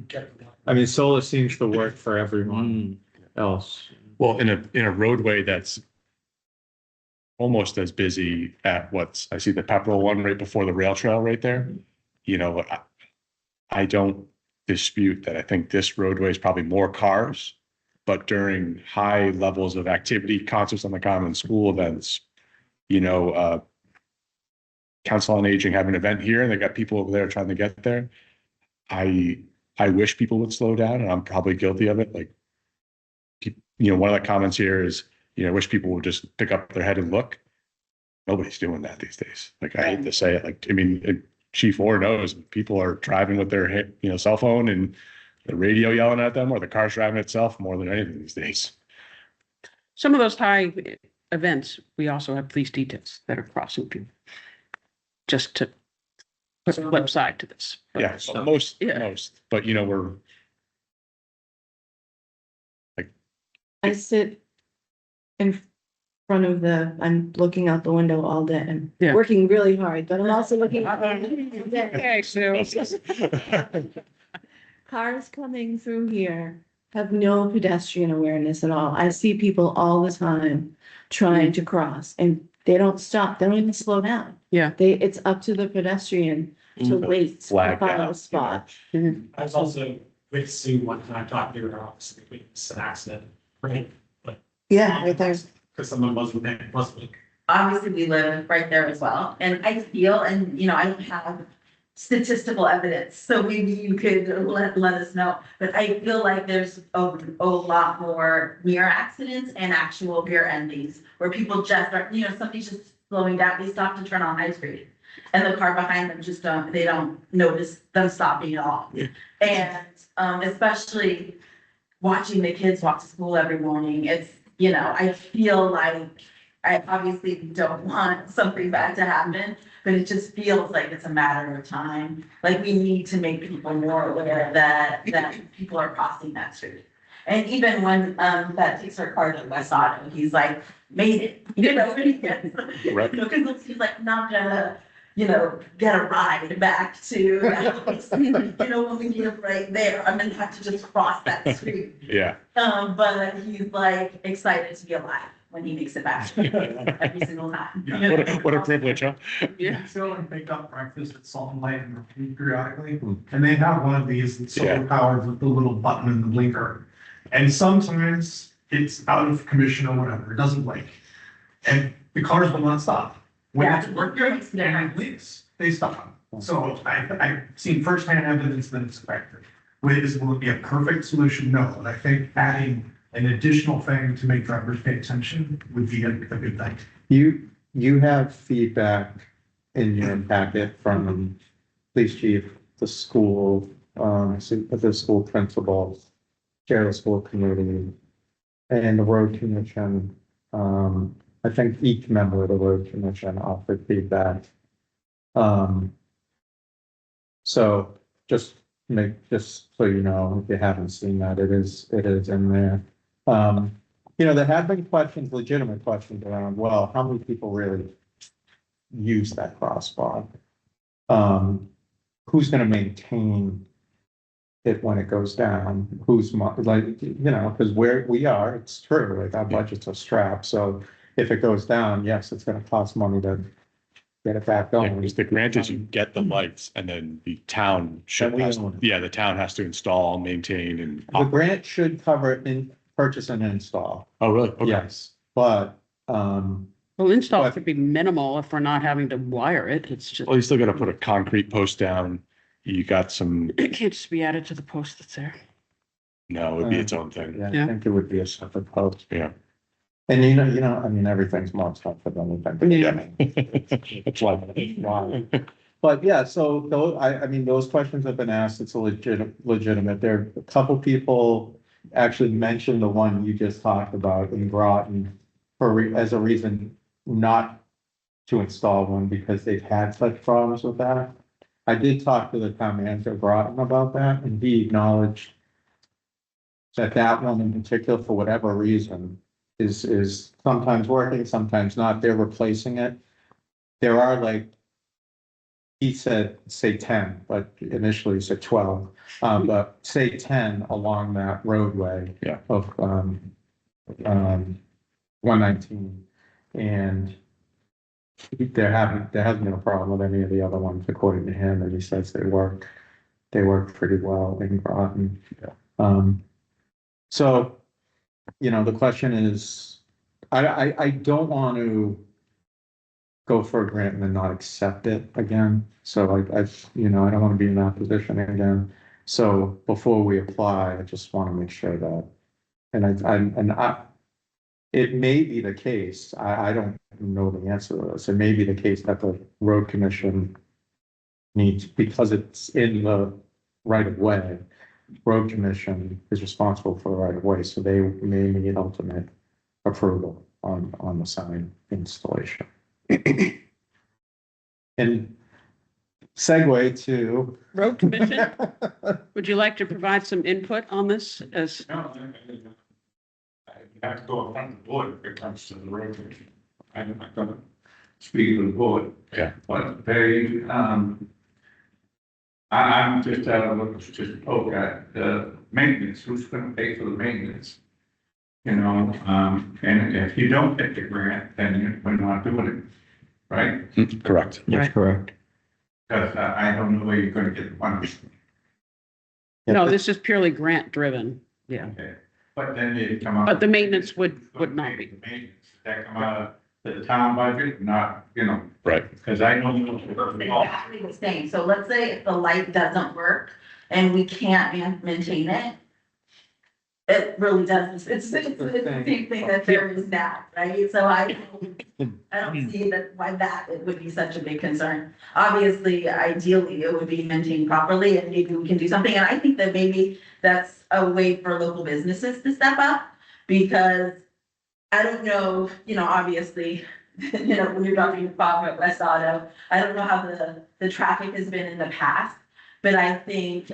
gotta. I mean, solar seems to work for everyone else. Well, in a roadway that's almost as busy at I see the Pepperell one right before the rail trail right there. I don't dispute that. I think this roadway is probably more cars, but during high levels of activity, concerts on the common, school events, Council on Aging have an event here and they got people over there trying to get there. I wish people would slow down, and I'm probably guilty of it. Like, one of the comments here is, I wish people would just pick up their head and look. Nobody's doing that these days. Like, I hate to say it. Like, I mean, Chief Orr knows people are driving with their, cell phone and the radio yelling at them, or the car's driving itself more than anything these days. Some of those high events, we also have police details that are crossing people. Just to put a flip side to this. Yeah, So- most, Yeah. but we're, I sit in front of I'm looking out the window all day and Yeah. working really hard, but I'm also looking. Okay, Sue. Cars coming through here have no pedestrian awareness at all. I see people all the time trying to cross and they don't stop. They don't even slow down. Yeah. It's up to the pedestrian to wait to Flag find down, a spot. I was also with Sue one time talking to her office, it was an accident, right? Yeah, right there. Because someone wasn't there, wasn't. Obviously, we live right there as well, and I feel, and I don't have statistical evidence, so maybe you could let us know. But I feel like there's a lot more near accidents and actual rear endings, where people just are, somebody's just slowing down, they stop to turn on High Street. And the car behind them they don't notice them stopping at all. Yeah. And especially watching the kids walk to school every morning, it's, I feel like I obviously don't want something bad to happen, but it just feels like it's a matter of time. Like, we need to make people more aware that people are crossing that street. And even when that takes our car to West Auto, he's like, made it, Right. because he's like not gonna get a ride back to the house. When we live right there, I'm gonna have to just cross that street. Yeah. But he's like excited to be alive when he makes it back every single time. What a privilege, huh? Yeah. Go and pick up breakfast at Salt and Light and repeat periodically, and they have one of these that's Yeah. solar powered with the little button and the blinker. And sometimes it's out of commission or whatever, it doesn't blink. And the cars will not stop. When Yeah. it's working, they stop. So I've seen firsthand evidence that it's effective. Will it be a perfect solution? No, but I think adding an additional thing to make drivers pay attention would be a good thing. You have feedback in your packet from police chief, the school, the school principal, chair of the school committee, and the road commission. I think each member of the road commission offered feedback. So just so you know, if you haven't seen that, it is in there. There have been questions, legitimate questions around, well, how many people really use that crosswalk? Who's gonna maintain it when it goes down? Because where we are, it's true, like our budgets are strapped, so if it goes down, yes, it's gonna cost money to get it back Yeah, going. because the grant is you get the lights and then the town should, Then we own it. the town has to install, maintain and. The grant should cover in purchase and install, Oh, really? Okay. yes, but, Well, install But- could be minimal if we're not having to wire it. It's just, Well, you still gotta put a concrete post down. You got some, it can't just be added to the post that's there. no, it'd be its own thing. yeah, Yeah. I think it would be a separate post. Yeah. And everything's more expensive than anything. It's like. Wow. But yeah, so those questions have been asked, it's a legitimate, there are a couple people actually mentioned the one you just talked about in Groton as a reason not to install one because they've had such problems with that. I did talk to the town manager of Groton about that, and he acknowledged that one in particular, for whatever reason, is sometimes working, sometimes not. They're replacing it. There are he said, say 10, but initially he said 12, but say 10 along that roadway. Yeah. Of, 119. And there hasn't been a problem with any of the other ones according to him, and he says they work pretty well in Groton. Yeah. So, the question is, I don't want to go for a grant and then not accept it again. So I don't want to be in that position again. So before we apply, I just want to make sure that, it may be the case, I don't know the answer to this. It may be the case that the road commission needs, because it's in the right of way, road commission is responsible for the right of way, so they may need ultimate approval on the sign installation. And segue to. Road commission, would you like to provide some input on this as? No, I have to go in front of the board if it comes to the road commission. I'm not gonna speak to the board. Yeah. But they, I'm just just poke at the maintenance, who's gonna pay for the maintenance? And if you don't get the grant, then we're not doing it, right? Correct. That's correct. Because I don't know where you're gonna get the money. No, this is purely grant driven. Yeah. Okay. But then you come out. But the maintenance would not be. The maintenance, that come out of the town budget, not, Right. because I know. Exactly the same. So let's say if the light doesn't work and we can't maintain it. It really does. It's the same thing that there is now, right? So I don't see why that it would be such a big concern. Obviously, ideally, it would be maintained properly and maybe we can do something. And I think that maybe that's a way for local businesses to step up. Because I don't know, obviously, when you're talking about West Auto, I don't know how the traffic has been in the past. But I think,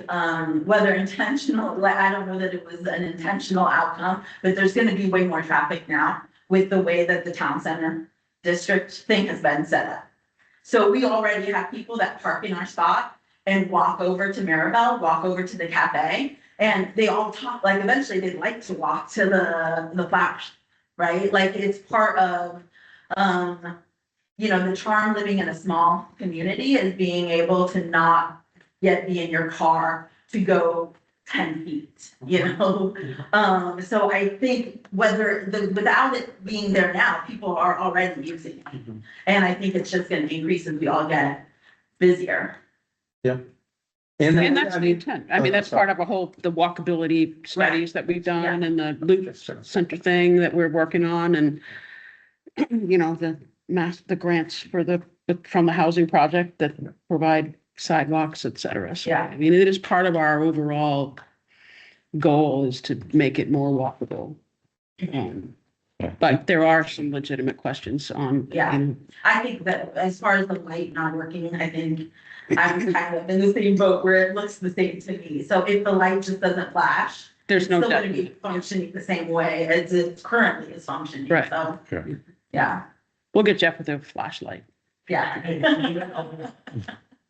whether intentional, I don't know that it was an intentional outcome, but there's gonna be way more traffic now with the way that the town center district thing has been set up. So we already have people that park in our spot and walk over to Maribel, walk over to the cafe. And they all talk, like eventually they'd like to walk to the flowers, right? Like it's part of, the charm living in a small community is being able to not yet be in your car to go 10 feet, So I think without it being there now, people are already using it. And I think it's just gonna increase as we all get busier. And that's the intent. I mean, that's part of the walkability studies that we've done and the loop center thing that we're working on and, the grants from the housing project that provide sidewalks, et cetera. So, Yeah. I mean, it is part of our overall goal is to make it more walkable. But there are some legitimate questions on. Yeah. I think that as far as the light not working, I think I'm kind of in the same boat where it looks the same to me. So if the light just doesn't flash, There's it's no still doubt. gonna be functioning the same way as it currently is functioning. Right. So, Yeah. yeah, We'll get Jeff with a flashlight. yeah.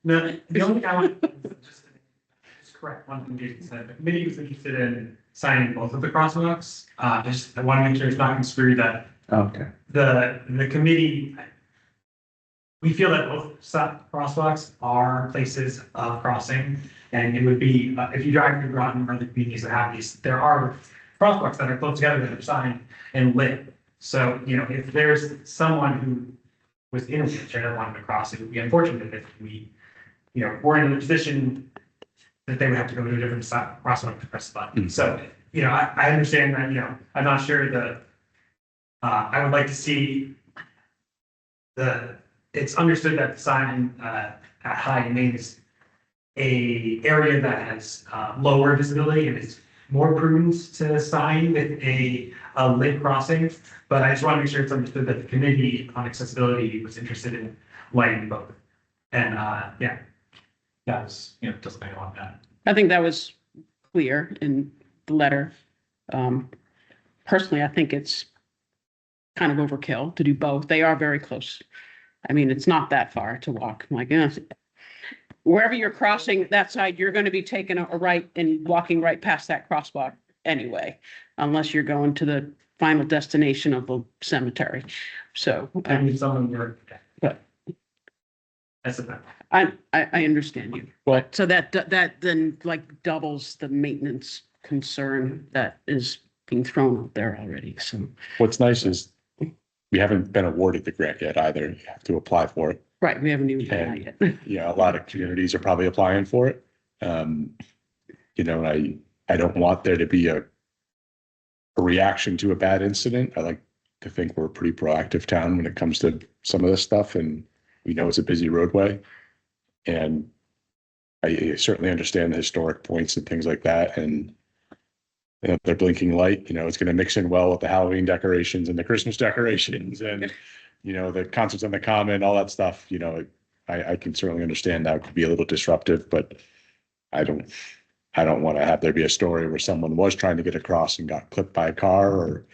No, the only thing I want to just correct one thing Jason said. The committee was interested in signing both of the crosswalks. I want to make sure it's not construed that Okay. the committee, we feel that both crosswalks are places of crossing. And it would be, if you drive through Groton or other communities that have these, there are crosswalks that are close together that are signed and lit. So, if there's someone who was in a wheelchair that wanted to cross, it would be unfortunate if we, were in a position that they would have to go to a different crosswalk to press the button. So, I understand that, I'm not sure I would like to see it's understood that the sign at High Main is a area that has lower visibility and it's more prudent to sign with a lit crossing. But I just want to make sure it's understood that the committee on accessibility was interested in lighting both. And that was, just think on that. I think that was clear in the letter. Personally, I think it's kind of overkill to do both. They are very close. I mean, it's not that far to walk. My goodness. Wherever you're crossing that side, you're going to be taking a right and walking right past that crosswalk anyway, unless you're going to the final destination of the cemetery. So, And if someone were. But- That's about. I understand you. Well- So that then like doubles the maintenance concern that is being thrown out there already. So, What's nice is we haven't been awarded the grant yet either. You have to apply for it. right, we haven't even done that yet. Yeah, a lot of communities are probably applying for it. I don't want there to be a reaction to a bad incident. I like to think we're a pretty proactive town when it comes to some of this stuff, and we know it's a busy roadway. And I certainly understand the historic points and things like that. And their blinking light, it's going to mix in well with the Halloween decorations and the Christmas decorations and, the concerts on the common, all that stuff, I can certainly understand that could be a little disruptive, but I don't want to have there be a story where someone was trying to get across and got clipped by a car or,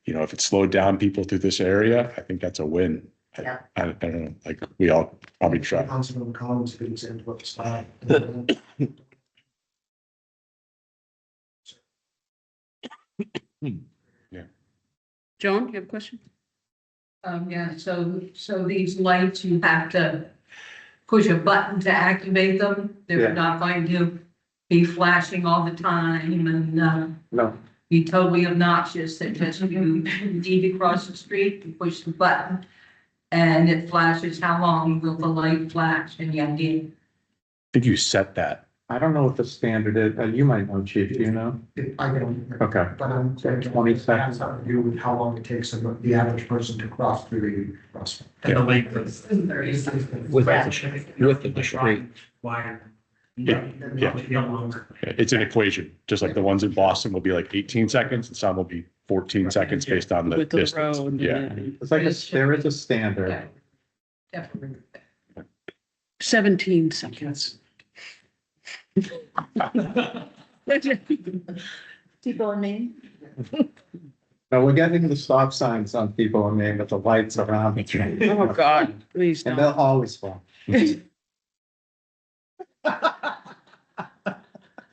if it slowed down people through this area, I think that's a win. Yeah. I don't know, like we all probably try. Councilman Collins, good example of the style. Joan, you have a question? Yeah, so these lights, you have to push a button to activate them. Yeah. They're not going to be flashing all the time and, No, be totally obnoxious. They're just, you need to cross the street, you push the button. And it flashes. How long will the light flash? Any idea? I think you set that. I don't know what the standard is. You might know, chief, do you know? I don't. Okay. But I'm saying 20 Has seconds. something to do with how long it takes the average person to cross through the crosswalk. And the length of. With the street. Wire. Yeah. It's an equation, just like the ones in Boston will be like 18 seconds and some will be 14 seconds based on the With the distance. road. Yeah. It's like, there is a standard. Definitely. 17 seconds. People in Maine? No, we're getting the stop signs on people in Maine with the lights around the train. Oh, God, please And they'll don't. always fall.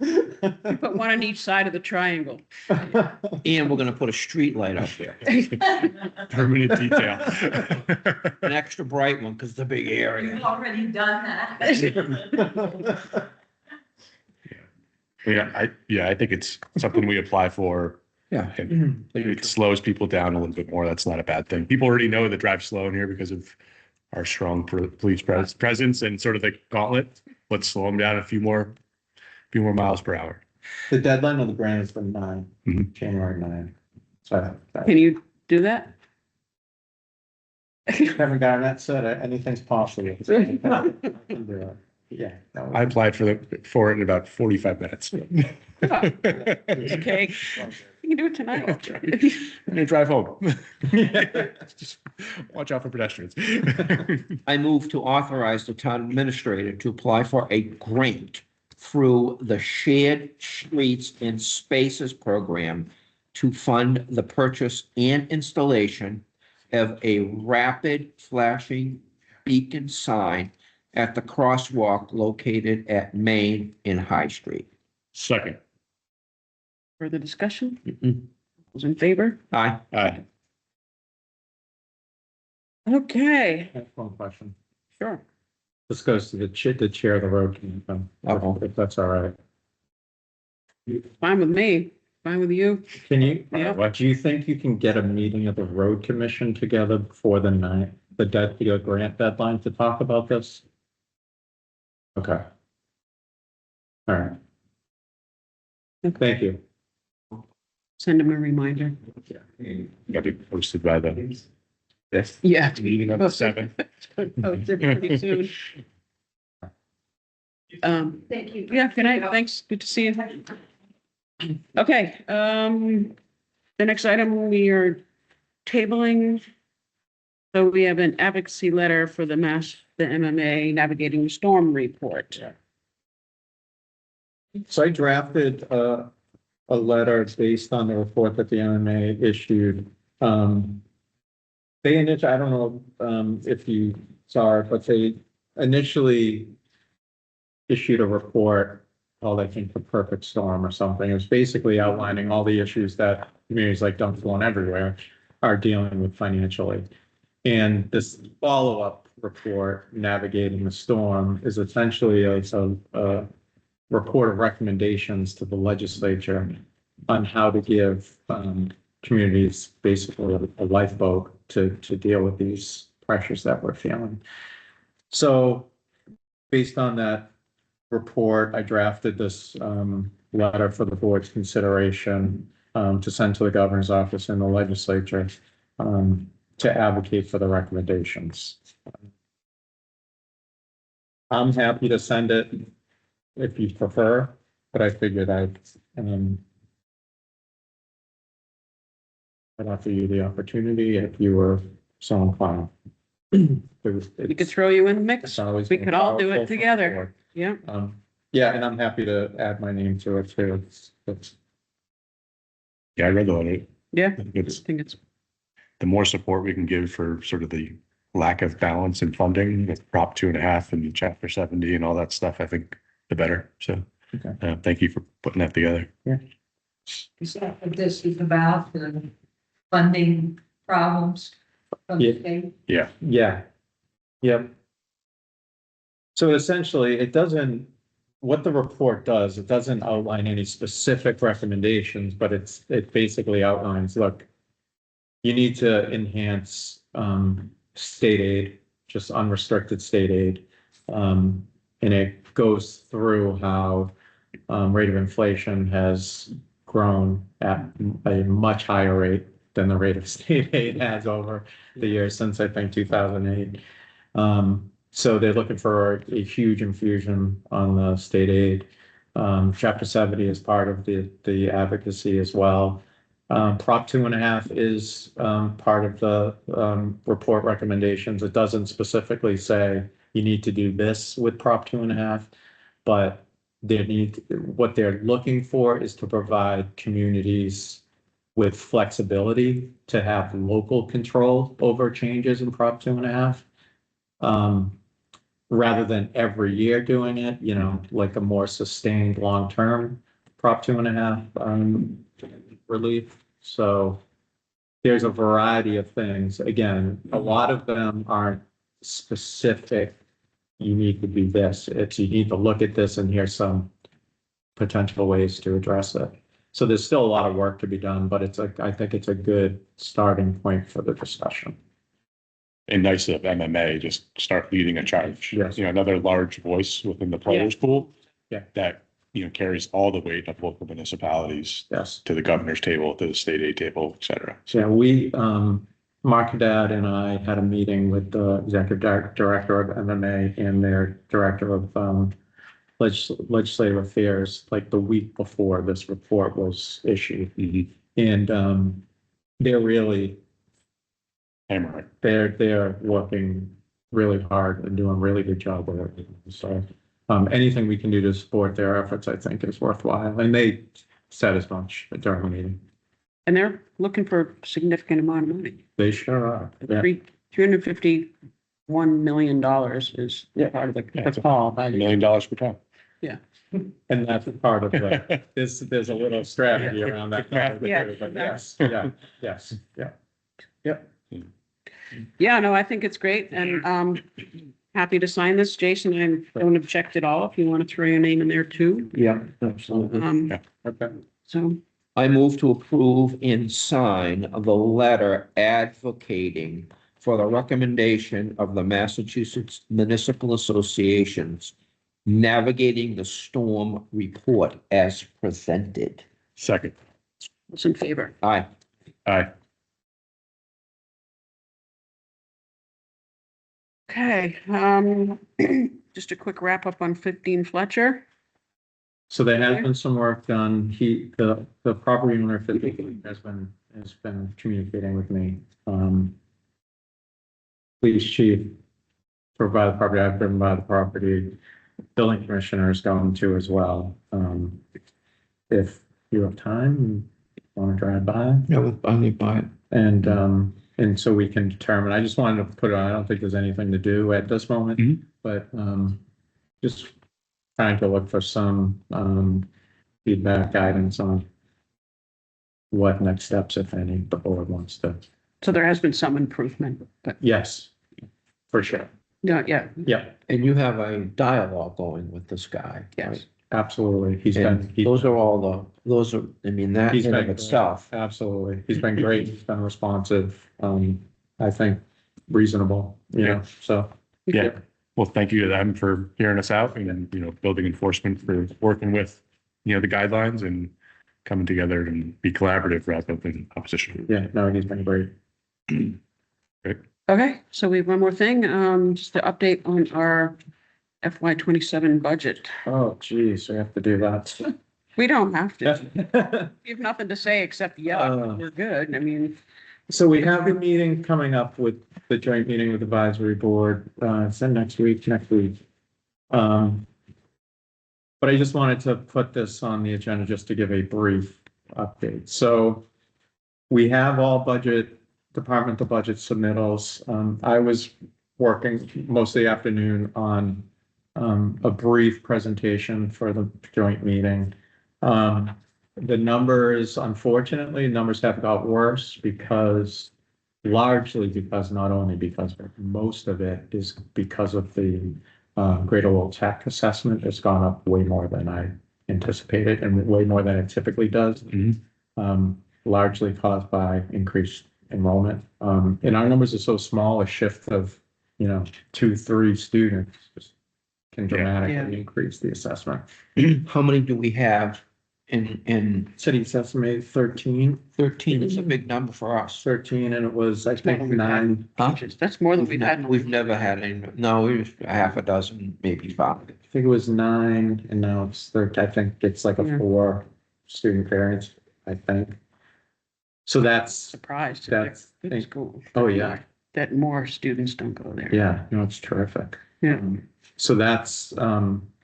Put one on each side of the triangle. And we're gonna put a street light up there, Permanent detail. an extra bright one, because it's a big You've area. already done that. I think it's something we apply for. Yeah. And it slows people down a little bit more. That's not a bad thing. People already know that drive slow in here because of our strong police presence and sort of the gauntlet. Let's slow them down a few more miles per hour. The deadline on the grant is for 9, Mhm. January 9. So Can you do that? haven't gotten that set, anything's possible. I can do it. Yeah. that I was- applied for it in about 45 minutes. Okay, you can do it tonight. I'm gonna drive home. Just watch out for pedestrians. I move to authorize the town administrator to apply for a grant through the Shared Streets and Spaces Program to fund the purchase and installation of a rapid flashing beacon sign at the crosswalk located at Main and High Street. Second. Further discussion? Mm-mm. Those in favor? Aye. Aye. Okay, I have one question. sure. This goes to the chair of the road committee, Uh-oh. if that's all right. Fine with me, fine with you. Can you, Yeah. do you think you can get a meeting of the road commission together before the night, the grant deadline to talk about this? Okay. All right. Thank you. Send him a reminder. Got to be posted by the fifth. Yeah. Meeting of the seventh. Oh, pretty soon. Thank you. Yeah, good night, thanks, good to see you. Okay, the next item we are tabling. So we have an advocacy letter for the MMA Navigating the Storm Report. So I drafted a letter based on the report that the MMA issued. They initially, I don't know if you saw it, but they initially issued a report called, I think, the perfect storm or something. It was basically outlining all the issues that communities like Dunstable Everywhere are dealing with financially. And this follow-up report, Navigating the Storm, is essentially a report of recommendations to the legislature on how to give communities basically a lifeboat to deal with these pressures that we're feeling. So based on that report, I drafted this letter for the board's consideration to send to the governor's office and the legislature to advocate for the recommendations. I'm happy to send it if you prefer, but I figured I'd offer you the opportunity if you were so inclined. We could throw you in the mix. We could all do it together. Yeah, Yeah, and I'm happy to add my name to it too. It's Yeah, I read the letter. yeah, I think I it's think it's, the more support we can give for sort of the lack of balance in funding with Prop 2.5 and Chapter 70 and all that stuff, I think the better. So, Okay. thank you for putting that together. Is that what this is about, the funding problems from the Yeah. state? Yeah. Yep. So essentially, it doesn't, what the report does, it doesn't outline any specific recommendations, but it basically outlines, look, you need to enhance state aid, just unrestricted state aid. And it goes through how rate of inflation has grown at a much higher rate than the rate of state aid has over the years since, I think, 2008. So they're looking for a huge infusion on the state aid. Chapter 70 is part of the advocacy as well. Prop 2.5 is part of the report recommendations. It doesn't specifically say you need to do this with Prop 2.5, but what they're looking for is to provide communities with flexibility to have local control over changes in Prop 2.5. Rather than every year doing it, you know, like a more sustained long-term Prop 2.5 relief. So there's a variety of things. Again, a lot of them aren't specific. You need to do this. It's, you need to look at this and here's some potential ways to address it. So there's still a lot of work to be done, but it's a, I think it's a good starting point for the discussion. And nice of MMA just start leading a charge. Yes. You know, another large voice within the players pool. Yeah. That, you know, carries all the weight of local municipalities Yes. to the governor's table, to the state aid table, et cetera. So yeah, we, Mark Haddad and I had a meeting with the executive director of MMA and their director of legislative affairs, like the week before this report was issued. Mhm. And they're really, Hammer it. they're working really hard and doing a really good job with it. So anything we can do to support their efforts, I think is worthwhile. And they said as much during the meeting. And they're looking for a significant amount of money. They sure are. Yeah. $351 million is part of the call. $1 million per town. And that's part of the, there's a little strategy around that. Yeah. But yes, yeah, yes, yeah. Yeah, no, I think it's great and happy to sign this. Jason, I don't object at all if you want to throw your name in there too. Yeah, absolutely. Okay. So, I move to approve and sign the letter advocating for the recommendation of the Massachusetts Municipal Associations navigating the storm report as presented. Second. what's in favor? Aye. Aye. Okay, just a quick wrap up on 15 Fletcher. So there has been some work done. The property owner has been communicating with me. Police chief provide the property, I've been by the property. Building commissioner is going to as well. If you have time, you want to drive by. Yeah, I need by it. And so we can determine, I just wanted to put it on, I don't think there's anything to do at this moment, Mhm. but, just trying to look for some, feedback, guidance on what next steps, if any, the board wants to. So there has been some improvement, but Yes, for sure. no, yeah, Yeah, And you have a dialogue going with this guy. yes. right? absolutely. And those are all I mean, that He's in of been- itself. Absolutely. He's been great. He's been responsive. I think reasonable, you know, so. Yeah. Well, thank you to them for hearing us out and, you know, building enforcement for working with, you know, the guidelines and coming together and be collaborative rather than opposition. Yeah, no, he's been great. Okay, so we have one more thing, just the update on our FY 27 budget. Oh, geez, we have to do that. We don't have to. We have nothing to say except, yeah, Uh. we're good. I mean, So we have a meeting coming up with the joint meeting with advisory board, it's in next week. But I just wanted to put this on the agenda just to give a brief update. So we have all departmental budget submittals. I was working most of the afternoon on a brief presentation for the joint meeting. The numbers, unfortunately, numbers have got worse largely because not only because, but most of it is because of the Greater Lowell Tech assessment has gone up way more than I anticipated and way more than it typically does. Largely caused by increased enrollment. And our numbers are so small, a shift of, 2-3 students just can dramatically increase the assessment. How many do we have in City assessment 13. 13? It's a big number for us. 13, and it was, I think, 9. Huh? that's more than we've had. We've never had any, no, we was a half a dozen, maybe 5. I think it was 9, and now it's 13. I think it's like a Yeah. 4 student variance, I think. So that's, Surprised. that's, Good school. oh, yeah, That more students don't go there. yeah, no, it's terrific. Yeah. So that's,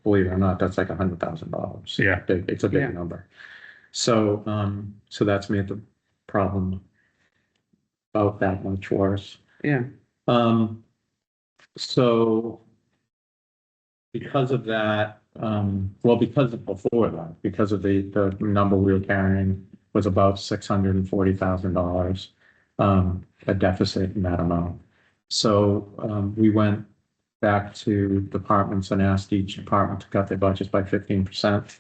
believe it or not, that's like $100,000. Yeah. It's a big Yeah. number. So, so that's me at the problem about that much worse. Yeah. So because of that, well, because of before that, because of the number we were carrying was about $640,000, a deficit in that amount. So, we went back to departments and asked each department to cut their budgets by 15%,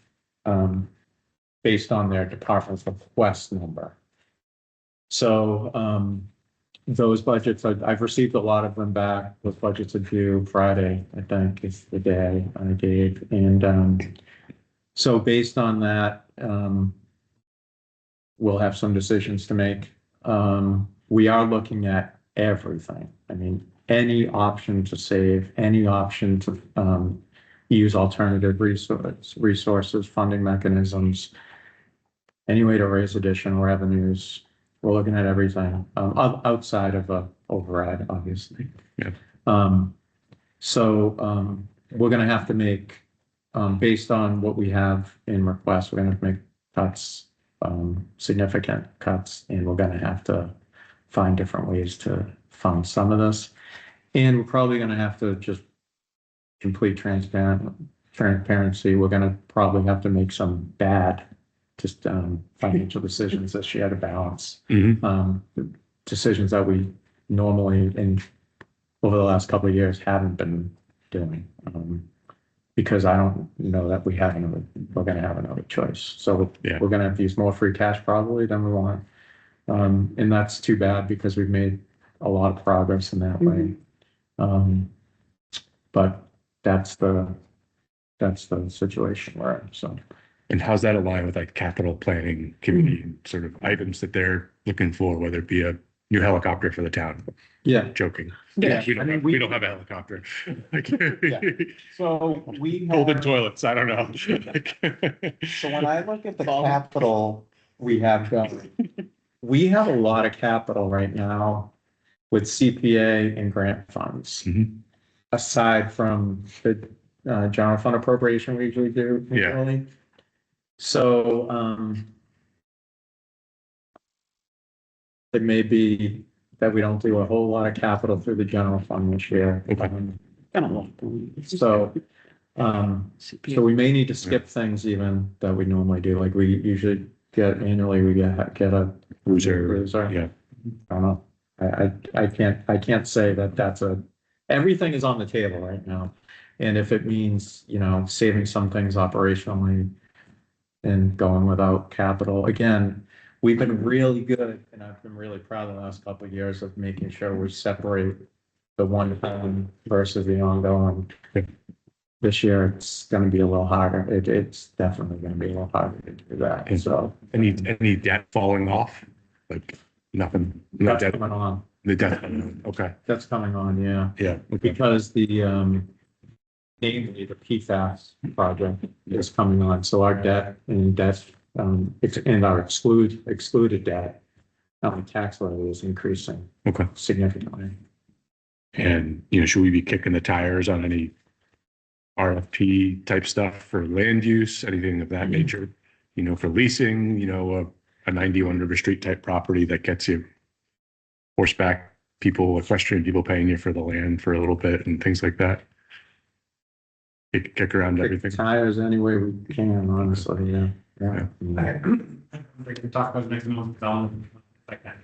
based on their department's request number. So, those budgets, I've received a lot of them back. Those budgets are due Friday, I think is the day I gave. And so based on that, we'll have some decisions to make. We are looking at everything. I mean, any option to save, any option to use alternative resources, funding mechanisms, any way to raise additional revenues. We're looking at everything, outside of a override, obviously. Yeah. So we're gonna have to make, based on what we have in request, we're gonna have to make cuts, significant cuts, and we're gonna have to find different ways to fund some of this. And we're probably gonna have to just complete transparency. We're gonna probably have to make some bad financial decisions that she had to balance. Decisions that we normally over the last couple of years haven't been doing. Because I don't know that we're gonna have another choice. So we're gonna have to use more free cash probably than we want. And that's too bad because we've made a lot of progress in that way. But that's the situation we're in, so. And how's that align with like capital planning committee sort of items that they're looking for, whether it be a new helicopter for the town? Yeah. Joking. Yeah. We don't have a helicopter. Yeah. So we Golden have, toilets, I don't know. so when I look at the capital we have going, we have a lot of capital right now with CPA and grant funds. Mhm. Aside from the general fund appropriation we usually do. Yeah. Annually. So, it may be that we don't do a whole lot of capital through the general fund this year. So we may need to skip things even that we normally do, like we usually get annually, we get a Reserve, yeah. I don't know. I can't say that everything is on the table right now. And if it means, saving some things operationally and going without capital, again, we've been really good, and I've been really proud of the last couple of years of making sure we separate the one-time versus the ongoing. This year, it's gonna be a little harder. It's definitely gonna be a little harder to do that, so. Any debt falling off? Like nothing? No That's debt, coming on. the debt, okay, That's coming on, yeah. yeah. Okay. Because namely the PFAS project is coming on, so our debt and our excluded debt, the tax levy is increasing Okay. significantly. And, should we be kicking the tires on any RFP type stuff for land use, anything of that nature? For leasing, a 91 River Street type property that gets you horseback people, equestrian people paying you for the land for a little bit and things like that. Kick around everything. Tires any way we can, honestly, yeah. We can talk about next month development like that.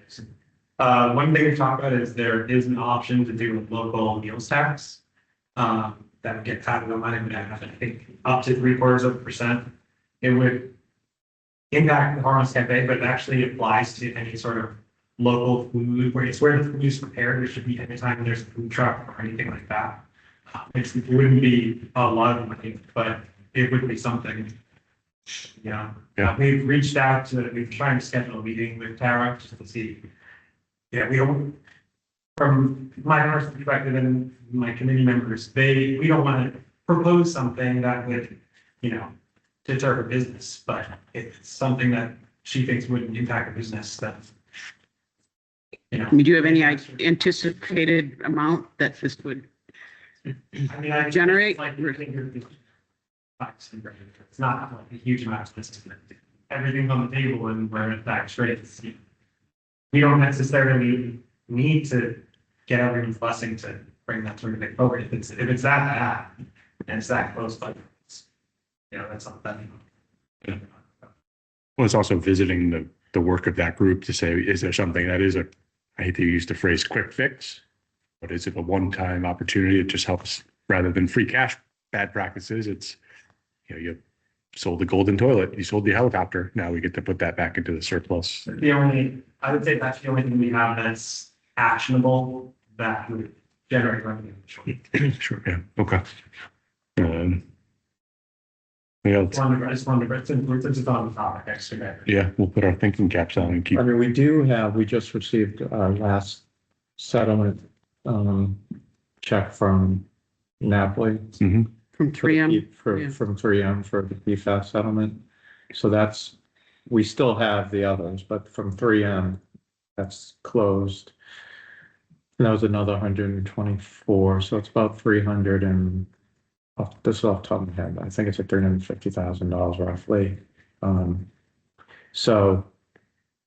One thing to talk about is there is an option to do a local meals tax. That would get added on, and I think up to 0.75%. It would impact the Harmless Cafe, but it actually applies to any sort of local food where the food is prepared. There should be anytime there's a food truck or anything like that. It wouldn't be a lot of money, but it would be something. Yeah. We've reached out to, we've tried to schedule a meeting with Tara just to see. Yeah, we don't, from my personal perspective and my committee members, we don't want to propose something that would, deter her business, but if it's something that she thinks wouldn't impact her business, then. Do you have any anticipated amount that this would generate? It's not like a huge amount of business. Everything's on the table and where it tax rates, we don't necessarily need to get everyone's blessing to bring that sort of thing forward. If it's that bad and it's that close, but it's, that's something. Well, it's also visiting the work of that group to say, is there something that is I hate to use the phrase quick fix, but is it a one-time opportunity? It just helps rather than free cash, bad practices. It's, you sold the golden toilet, you sold the helicopter. Now we get to put that back into the surplus. I would say that's the only thing we have that's actionable that would generate revenue. Sure, yeah, okay. Yeah, I just wanted to, since it's on the topic, actually. yeah, we'll put our thinking caps on and keep, I mean, we just received our last settlement, check from Napoli. Mhm. From 3M. Yeah. From 3M for the PFAS settlement. So we still have the others, but from 3M, that's closed. And that was another 124, so it's about 300 and, this is off the top of my head, I think it's like $350,000 roughly. So,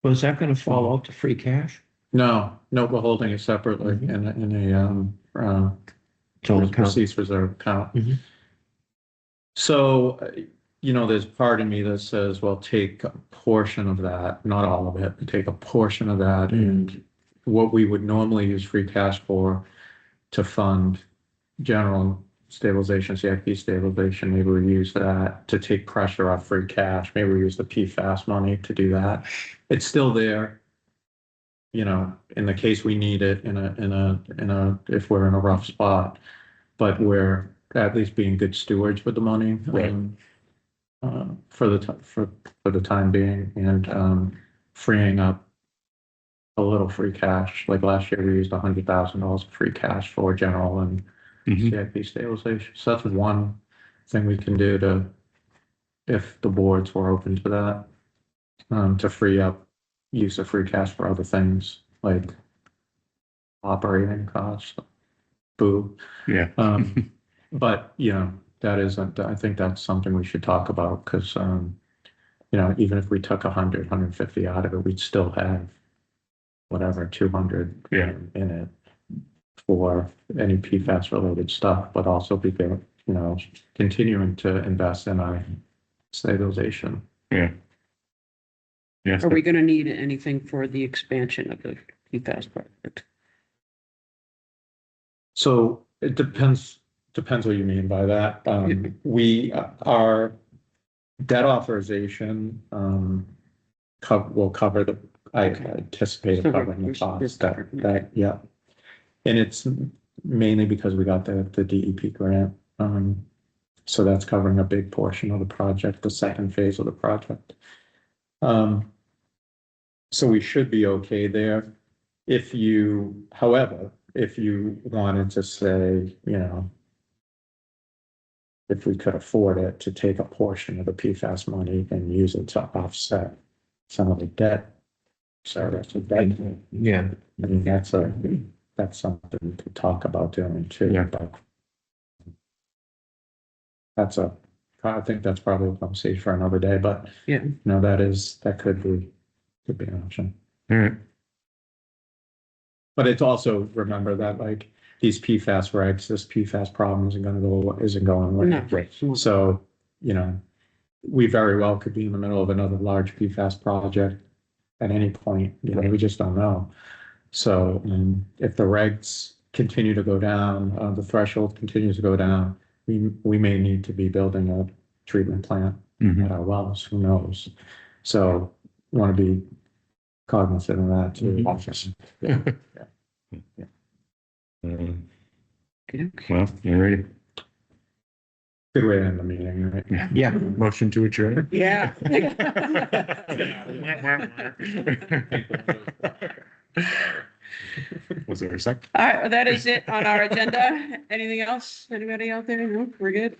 Was that gonna fall out to free cash? no, we're holding it separately in a, Its own account. Receipts reserve account. Mhm. So, there's part of me that says, well, take a portion of that, not all of it, but take a portion of that and what we would normally use free cash for to fund general stabilization, CIP stabilization, maybe we use that to take pressure off free cash. Maybe we use the PFAS money to do that. It's still there. In the case we need it if we're in a rough spot, but we're at least being good stewards with the money. Right. For the time being and, freeing up a little free cash. Like last year, we used $100,000 of free cash for general and Mhm. CIP stabilization. So that's one thing we can do if the boards were open to that, to free up use of free cash for other things like operating costs, food. Yeah. But, I think that's something we should talk about because, even if we took 150 out of it, we'd still have whatever, 200 Yeah. in it for any PFAS related stuff, but also be, continuing to invest in our stabilization. Yeah. Yes. Are we gonna need anything for the expansion of the PFAS project? So it depends what you mean by that. Our debt authorization, will cover I anticipate covering the cost that, yeah. And it's mainly because we got the DEP grant. So that's covering a big portion of the project, the second phase of the project. So we should be okay there. However, if you wanted to say, if we could afford it to take a portion of the PFAS money and use it to offset some of the debt service. Yeah. I mean, that's something we could talk about doing too. Yeah. But I think that's probably a conversation for another day, but Yeah. that could be an option. All right. But it's also remember that like these PFAS regs, this PFAS problem isn't going away. No. Right. So, we very well could be in the middle of another large PFAS project at any point, we just don't know. So, if the regs continue to go down, the threshold continues to go down, we may need to be building a treatment plant Mhm. at our wells, who knows? So, want to be cognizant of that too. Yeah. Well, you're ready. Good way to end the meeting, right? Yeah. Motion to adjourn. Yeah. Was there a second? All right, well, that is it on our agenda. Anything else? Anybody out there? No, we're good.